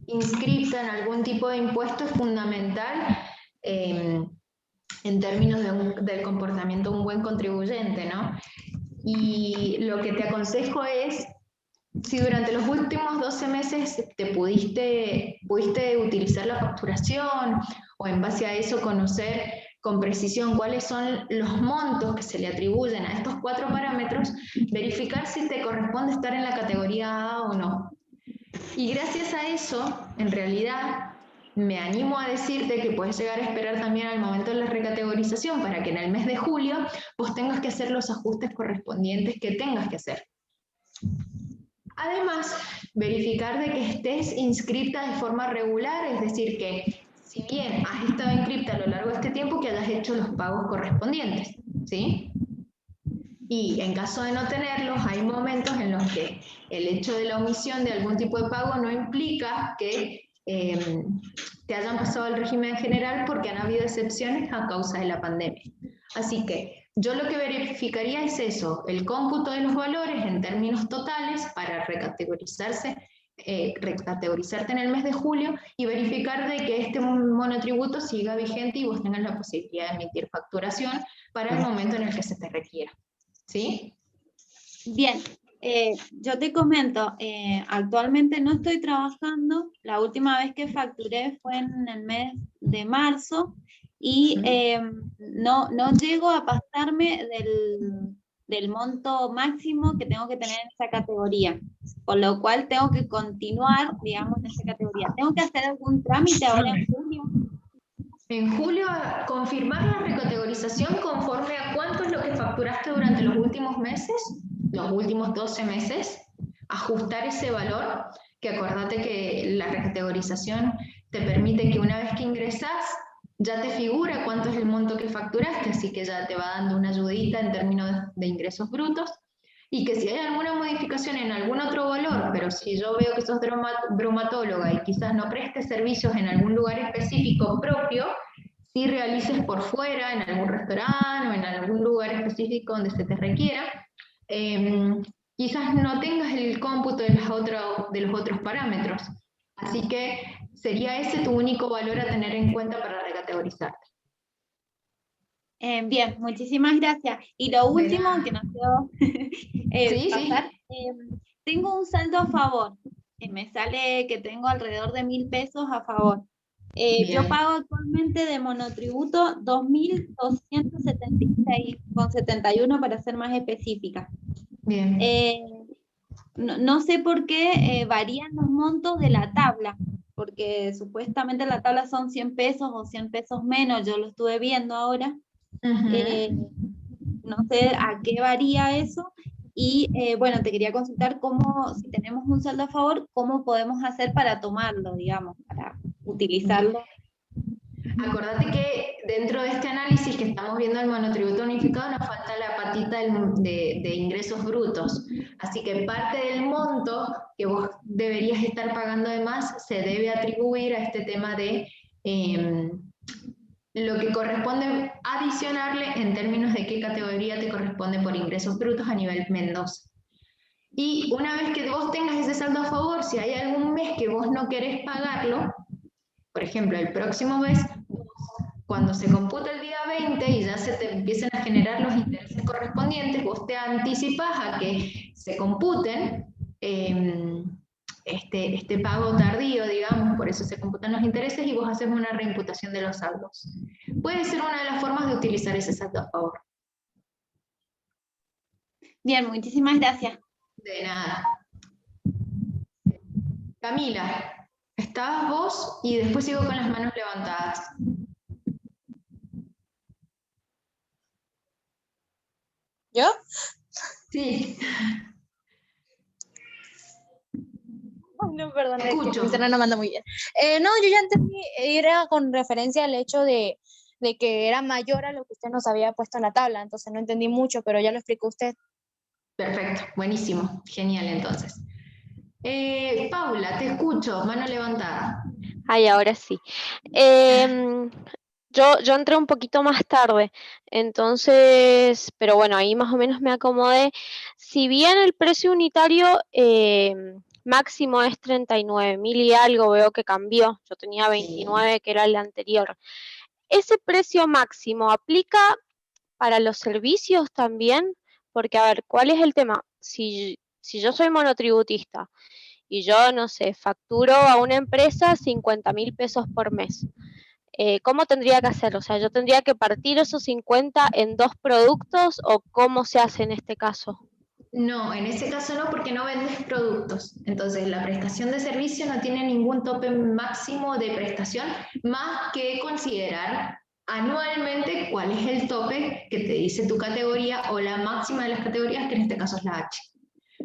inscrita en algún tipo de impuesto es fundamental en términos del comportamiento de un buen contribuyente, ¿no? Y lo que te aconsejo es, si durante los últimos 12 meses te pudiste utilizar la facturación o en base a eso conocer con precisión cuáles son los montos que se le atribuyen a estos 4 parámetros, verificar si te corresponde estar en la categoría A o no. Y gracias a eso, en realidad, me animo a decirte que puedes llegar a esperar también al momento de la recategorización para que en el mes de julio vos tengas que hacer los ajustes correspondientes que tengas que hacer. Además, verificar de que estés inscrita de forma regular, es decir, que si bien has estado inscrita a lo largo de este tiempo, que hayas hecho los pagos correspondientes, ¿sí? Y en caso de no tenerlos, hay momentos en los que el hecho de la omisión de algún tipo de pago no implica que te hayan pasado al régimen general porque han habido excepciones a causa de la pandemia. Así que yo lo que verificaría es eso, el cómputo de los valores en términos totales para recategorizarte en el mes de julio y verificar de que este monotributo siga vigente y vos tengas la posibilidad de emitir facturación para el momento en el que se te requiera. ¿Sí? Bien, yo te comento, actualmente no estoy trabajando, la última vez que facturé fue en el mes de marzo y no llego a pasarme del monto máximo que tengo que tener en esa categoría, con lo cual tengo que continuar, digamos, en esa categoría. ¿Tengo que hacer algún trámite ahora en julio? En julio, confirmar la recategorización conforme a cuánto es lo que facturaste durante los últimos meses, los últimos 12 meses, ajustar ese valor, que acordate que la recategorización te permite que una vez que ingresas, ya te figura cuánto es el monto que facturaste, así que ya te va dando una ayudita en términos de ingresos brutos, y que si hay alguna modificación en algún otro valor, pero si yo veo que sos bromatóloga y quizás no prestes servicios en algún lugar específico propio, si realices por fuera, en algún restaurante o en algún lugar específico donde se te requiera, quizás no tengas el cómputo de los otros parámetros. Así que sería ese tu único valor a tener en cuenta para recategorizarte. Bien, muchísimas gracias. Y lo último que nos quedó pasar, tengo un saldo a favor. Me sale que tengo alrededor de 1.000 pesos a favor. Yo Bien. pago actualmente de monotributo 2.276,71 para ser más específica. Bien. No sé por qué varían los montos de la tabla, porque supuestamente la tabla son 100 pesos o 100 pesos menos, yo lo estuve viendo ahora. Ujú. No sé a qué varía eso. Y bueno, te quería consultar cómo, si tenemos un saldo a favor, cómo podemos hacer para tomarlo, digamos, para utilizarlo. Acordate que dentro de este análisis que estamos viendo el monotributo unificado nos falta la patita de ingresos brutos. Así que parte del monto que vos deberías estar pagando de más se debe atribuir a este tema de lo que corresponde adicionarle en términos de qué categoría te corresponde por ingresos brutos a nivel Mendoza. Y una vez que vos tengas ese saldo a favor, si hay algún mes que vos no querés pagarlo, por ejemplo, el próximo mes, cuando se computa el día 20 y ya se te empiecen a generar los intereses correspondientes, vos te anticipas a que se computen este pago tardío, digamos, por eso se computan los intereses y vos haces una reimputación de los saldos. Puede ser una de las formas de utilizar ese saldo a favor. Bien, muchísimas gracias. De nada. Camila, estabas vos y después sigo con las manos levantadas. ¿Yo? Sí. Ay, no, perdón, es que Escucho. mi internet no manda muy bien. No, yo ya entendí, era con referencia al hecho de que era mayor a lo que usted nos había puesto en la tabla, entonces no entendí mucho, pero ya lo explicó usted. Perfecto, buenísimo, genial entonces. Paula, te escucho, mano levantada. Ay, ahora sí. Yo entré un poquito más tarde, entonces, pero bueno, ahí más o menos me acomodé. Si bien el precio unitario máximo es 39.000 y algo, veo que cambió. Yo tenía 29, que era el anterior. ¿Ese precio máximo aplica para los servicios también? Porque, a ver, ¿cuál es el tema? Si yo soy monotributista y yo, no sé, facturo a una empresa 50.000 pesos por mes, ¿cómo tendría que hacer? O sea, ¿yo tendría que partir esos 50 en 2 productos o cómo se hace en este caso? No, en ese caso no, porque no vendes productos. Entonces, la prestación de servicio no tiene ningún tope máximo de prestación, más que considerar anualmente cuál es el tope que te dice tu categoría o la máxima de las categorías, que en este caso es la H.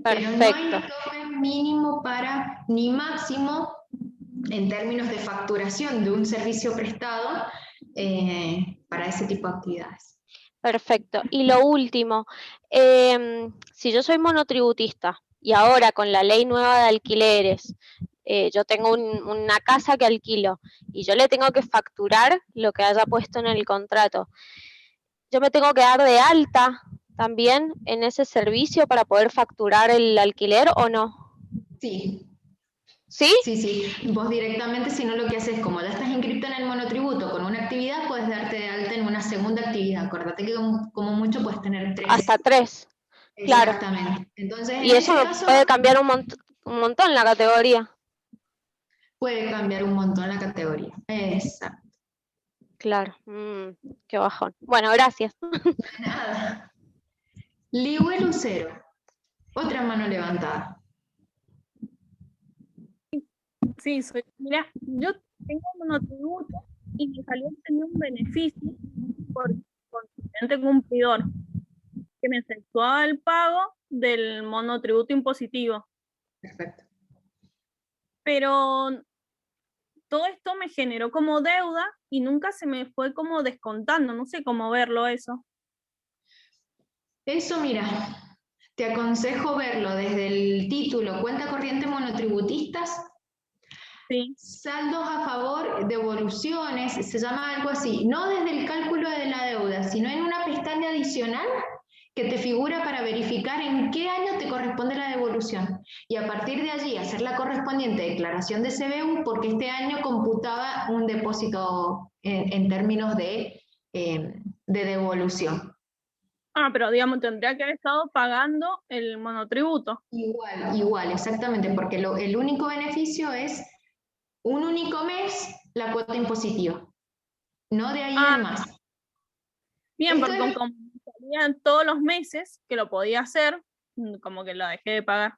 Pero no hay Perfecto. tope mínimo para ni máximo en términos de facturación de un servicio prestado para ese tipo de actividades. Perfecto. Y lo último, si yo soy monotributista y ahora con la ley nueva de alquileres, yo tengo una casa que alquilo y yo le tengo que facturar lo que haya puesto en el contrato, ¿yo me tengo que dar de alta también en ese servicio para poder facturar el alquiler o no? Sí. ¿Sí? Sí. Vos directamente, si no, lo que haces, como ya estás inscrito en el monotributo con una actividad, puedes darte de alta en una segunda actividad. Acuérdate que como mucho puedes tener 3. Hasta 3, claro. Exactamente. Entonces, Y en eso ese me caso, puede cambiar un montón la categoría. puede cambiar un montón la categoría. Exacto. Claro, qué bajón. Bueno, gracias. Nada. Ligüe Lucero. Otra mano levantada. Sí, mira, yo tengo monotributo y me salió tener un beneficio por constituyente cumplidor que me efectuaba el pago del monotributo impositivo. Perfecto. Pero todo esto me generó como deuda y nunca se me fue como descontando, no sé cómo verlo eso. Eso, mira, te aconsejo verlo desde el título Cuenta corriente monotributistas. Sí. Saldos a favor, devoluciones, se llama algo así, no desde el cálculo de la deuda, sino en una pestaña adicional que te figura para verificar en qué año te corresponde la devolución. Y a partir de allí hacer la correspondiente declaración de CBU, porque este año computaba un depósito en términos de devolución. Ah, pero digamos, tendría que haber estado pagando el monotributo. Igual, exactamente, porque el único beneficio es un único mes la cuota impositiva, no de ahí Ah, en más. bien, Esto porque es- como salían todos los meses que lo podía hacer, como que lo dejé de pagar.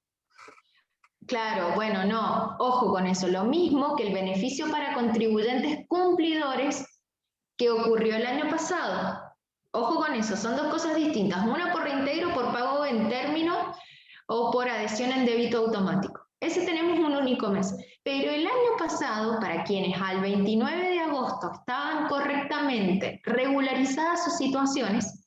Claro, bueno, no, ojo con eso. Lo mismo que el beneficio para contribuyentes cumplidores que ocurrió el año pasado. Ojo con eso, son dos cosas distintas. Una por reintegro, por pago en término o por adhesión en débito automático. Ese tenemos un único mes. Pero el año pasado, para quienes al 29 de agosto estaban correctamente regularizadas sus situaciones,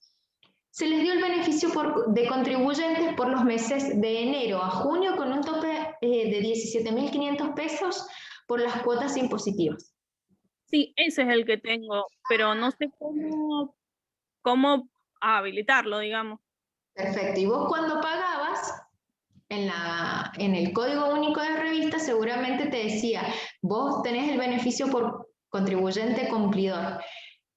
se les dio el beneficio de contribuyentes por los meses de enero a junio con un tope de 17.500 pesos por las cuotas impositivas. Sí, ese es el que tengo, pero no sé cómo habilitarlo, digamos. Perfecto. Y vos cuando pagabas, en el Código Único de Revista seguramente te decía, vos tenés el beneficio por contribuyente cumplidor.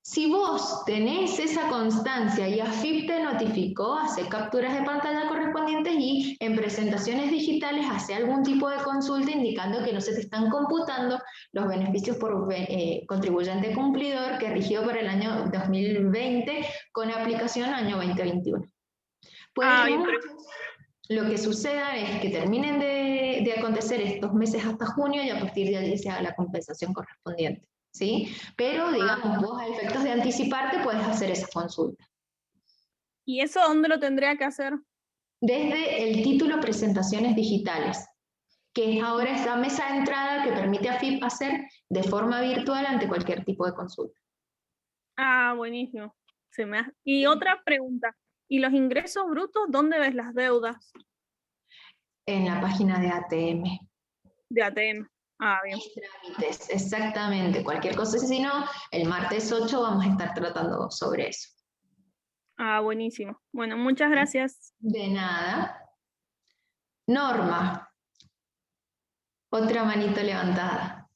Si vos tenés esa constancia y AFIP te notificó, hace capturas de pantalla correspondientes y en presentaciones digitales hace algún tipo de consulta indicando que no se te están computando los beneficios por contribuyente cumplidor que rigió para el año 2020 con aplicación año 2021. Puede que Bien, muchos, lo que suceda es que terminen de acontecer estos meses hasta junio y a partir de allí se haga la compensación correspondiente. ¿Sí? Pero, digamos, vos a efectos de anticiparte puedes hacer esa consulta. ¿y eso dónde lo tendría que hacer? Desde el título Presentaciones Digitales, que es ahora esa mesa de entrada que permite a AFIP hacer de forma virtual ante cualquier tipo de consulta. Buenísimo. Y otra pregunta, ¿y los ingresos brutos, dónde ves las deudas? En la página de ATM. De ATM. Bien. Trámites, exactamente. Cualquier cosa, si no, el martes 8 vamos a estar tratando sobre eso. Buenísimo. Bueno, muchas gracias. De nada. Norma. Otra manito levantada.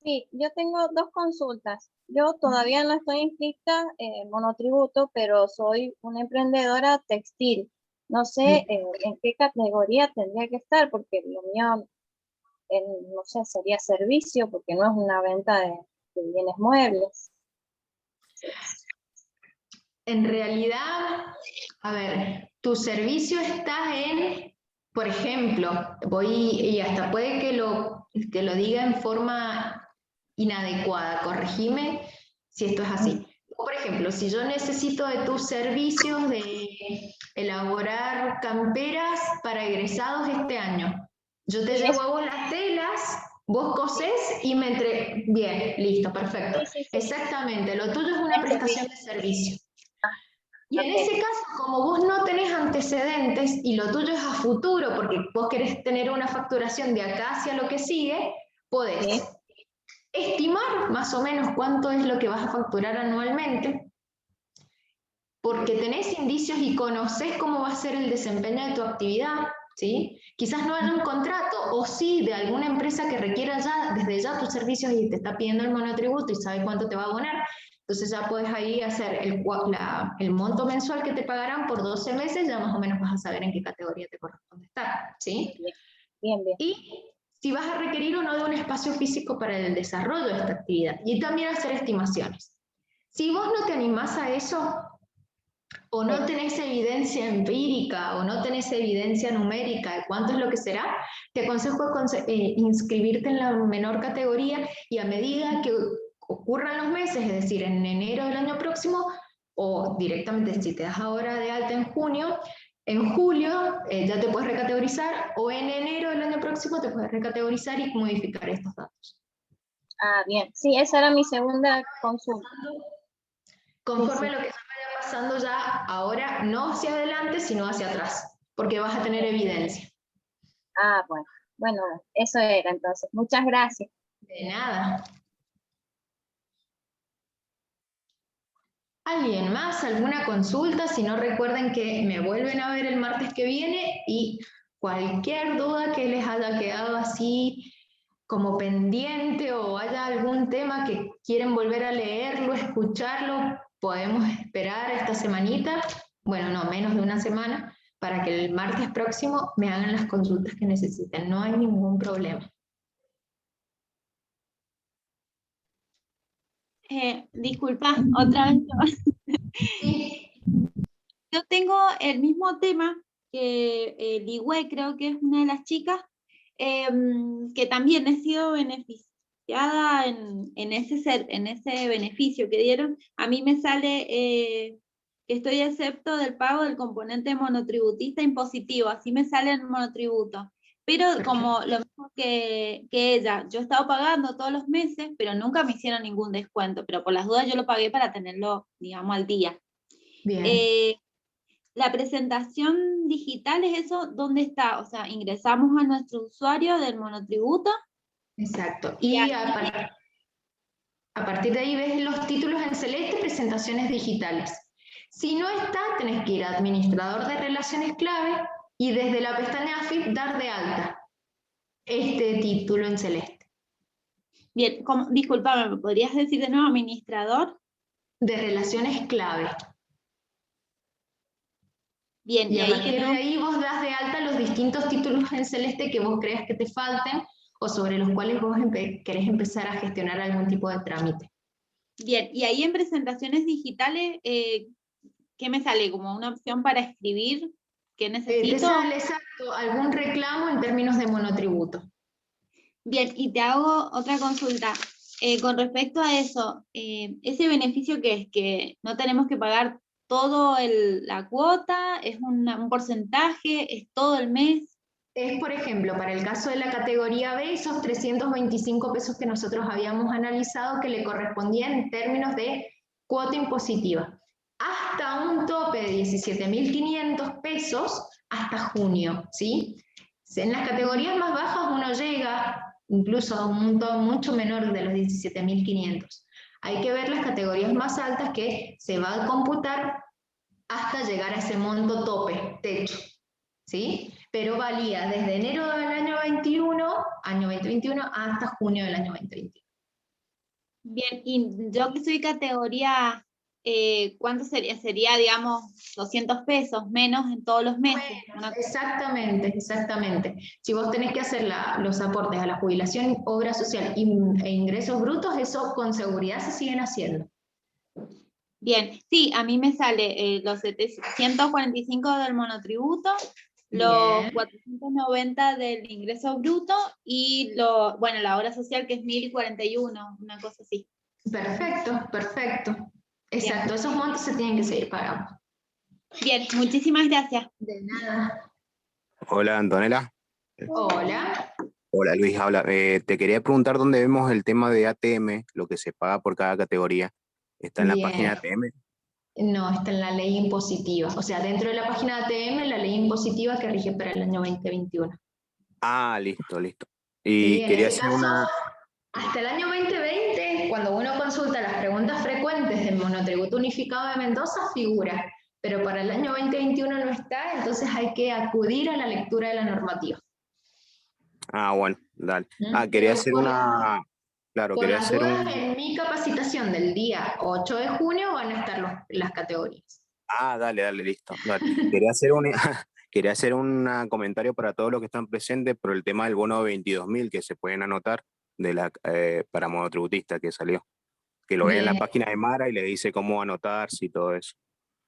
Sí, yo tengo dos consultas. Yo todavía no estoy inscrita en monotributo, pero soy una emprendedora textil. No sé en qué categoría tendría que estar, porque lo mío, no sé, sería servicio, porque no es una venta de bienes muebles. En realidad, a ver, tu servicio está en, por ejemplo, y hasta puede que lo diga en forma inadecuada, corregime si esto es así. Por ejemplo, si yo necesito de tus servicios de elaborar camperas para egresados este año, yo te llevo a vos las telas, vos cosés y me entre... Bien, listo, perfecto. Sí. Exactamente, lo tuyo es una prestación de servicio. Y en Ok. ese caso, como vos no tenés antecedentes y lo tuyo es a futuro, porque vos querés tener una facturación de acá hacia lo que sigue, podés estimar más o menos cuánto es lo que vas a facturar anualmente, porque tenés indicios y conocés cómo va a ser el desempeño de tu actividad, ¿sí? Quizás no haya un contrato, o sí, de alguna empresa que requiera ya, desde ya tus servicios y te está pidiendo el monotributo y sabe cuánto te va a abonar. Entonces ya puedes ahí hacer el monto mensual que te pagarán por 12 meses, ya más o menos vas a saber en qué categoría te corresponde estar, ¿sí? Bien. Y si vas a requerir o no de un espacio físico para el desarrollo de esta actividad. Y también hacer estimaciones. Si vos no te animás a eso, o no tenés evidencia empírica, o no tenés evidencia numérica de cuánto es lo que será, te aconsejo inscribirte en la menor categoría y a medida que ocurran los meses, es decir, en enero del año próximo, o directamente si te das ahora de alta en junio, en julio ya te puedes recategorizar, o en enero del año próximo te puedes recategorizar y modificar estos datos. Bien. Sí, esa era mi segunda consulta. Conforme a lo que se vaya pasando ya ahora, no hacia adelante, sino hacia atrás, porque vas a tener evidencia. Bueno, eso era entonces. Muchas gracias. De nada. ¿Alguien más? ¿Alguna consulta? Si no, recuerden que me vuelven a ver el martes que viene y cualquier duda que les haya quedado así como pendiente o haya algún tema que quieren volver a leerlo, escucharlo, podemos esperar esta semanita, bueno, no, menos de una semana, para que el martes próximo me hagan las consultas que necesiten. No hay ningún problema. Disculpa, otra vez yo tengo el mismo tema que Ligüe, creo que es una de las chicas, que también he sido beneficiada en ese beneficio que dieron. A mí me sale que estoy excepto del pago del componente monotributista impositivo, así me sale el monotributo. Pero como lo mismo que ella, yo he estado pagando todos los meses, pero nunca me hicieron ningún descuento, pero por las dudas yo lo pagué para tenerlo, digamos, al día. Bien. La presentación digital es eso, ¿dónde está? O sea, ingresamos a nuestro usuario del monotributo. Exacto. Y a partir de ahí ves los títulos en celeste, presentaciones digitales. Si no está, tenés que ir a administrador de relaciones clave y desde la pestaña AFIP dar de alta este título en celeste. Bien, disculpame, ¿me podrías decir de nuevo administrador? De relaciones clave. Bien, Y a partir de ahí vos das de alta los distintos títulos en celeste que vos creas que te falten o sobre los cuales vos querés empezar a gestionar algún tipo de trámite. Bien, y ahí en presentaciones digitales, ¿qué me sale? ¿Como una opción para escribir? ¿Qué necesito? Te sale, exacto, algún reclamo en términos de monotributo. Bien, y te hago otra consulta. Con respecto a eso, ese beneficio que es que no tenemos que pagar todo la cuota, es un porcentaje, es todo el mes. Es, por ejemplo, para el caso de la categoría B, esos 325 pesos que nosotros habíamos analizado que le correspondían en términos de cuota impositiva, hasta un tope de 17.500 pesos hasta junio, ¿sí? En las categorías más bajas uno llega incluso a un monto mucho menor de los 17.500. Hay que ver las categorías más altas que se va a computar hasta llegar a ese monto tope, techo, ¿sí? Pero valía desde enero del año 2021, hasta junio del año 2021. Bien, y yo que soy categoría, ¿cuánto sería? Sería, digamos, 200 pesos menos en todos los meses. Bueno, exactamente, exactamente. Si vos tenés que hacer los aportes a la jubilación, obra social e ingresos brutos, eso con seguridad se siguen haciendo. Bien, sí, a mí me sale los 745 del monotributo, los Bien. 490 del ingreso bruto y bueno, la obra social que es 1041, una cosa así. Perfecto, perfecto. Exacto, Bien. esos montos se tienen que seguir pagando. Bien, muchísimas gracias. De nada. Hola, Antonella. Hola. Hola, Luis, habla. Te quería preguntar dónde vemos el tema de ATM, lo que se paga por cada categoría. ¿Está en la página de ATM? No, está en la ley impositiva. O sea, dentro de la página de ATM, la ley impositiva que rige para el año 2021. Ah, listo, listo. Y Sí, quería en este hacer caso, hasta el año 2020, cuando uno consulta las preguntas frecuentes del monotributo unificado de Mendoza, figura. Pero para el año 2021 no está, entonces hay que acudir a la lectura de la normativa. Ah, bueno, dale. Pero Quería hacer una... Claro, por quería las hacer dudas, un... en mi capacitación del día 8 de junio van a estar las categorías. Dale, listo. Dale. Quería hacer un comentario para todos los que están presentes por el tema del bono de 22.000 que se pueden anotar para monotributista que salió. Que lo ve en la Bien. página de Mara y le dice cómo anotarse y todo eso.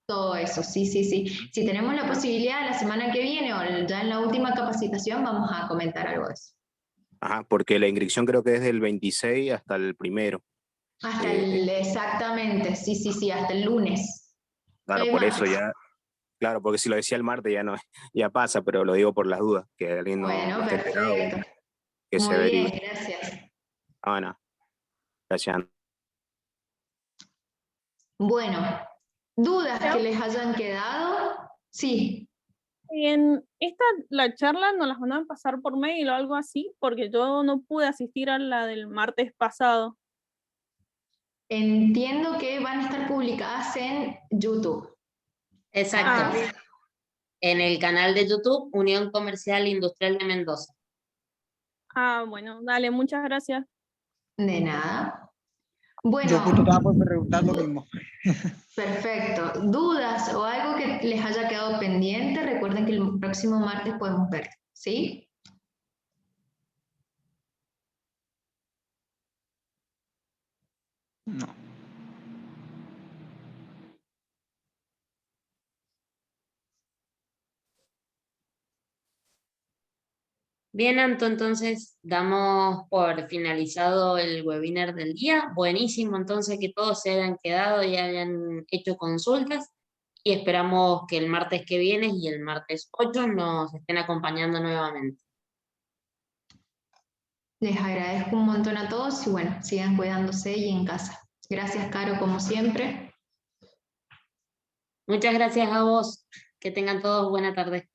Todo eso, sí. Si tenemos la posibilidad la semana que viene o ya en la última capacitación vamos a comentar algo de eso. Ajá, porque la inscripción creo que es del 26 hasta el 1. Exactamente, sí, hasta el lunes. Claro, por eso ya, claro, porque si lo decía el martes ya no, ya pasa, pero lo digo por las dudas, que alguien no esté enterado, que se Muy bien, averigüe. gracias. Bueno, gracias. Bueno, ¿dudas que les hayan quedado? Sí. En la charla nos las van a pasar por mail o algo así, porque yo no pude asistir a la del martes pasado. Entiendo que van a estar publicadas en YouTube. Exacto. En el canal de YouTube, Unión Comercial Industrial de Mendoza. Bueno, dale, muchas gracias. De nada. Bueno, Yo justo estaba por preguntar lo mismo. Perfecto. ¿Dudas o algo que les haya quedado pendiente? Recuerden que el próximo martes podemos ver, ¿sí? No. Bien, Anto, entonces damos por finalizado el webinar del día. Buenísimo, entonces que todos se hayan quedado y hayan hecho consultas y esperamos que el martes que viene y el martes 8 nos estén acompañando nuevamente. Les agradezco un montón a todos y bueno, sigan cuidándose y en casa. Gracias, Caro, como siempre. Muchas gracias a vos. Que tengan todos buena tarde.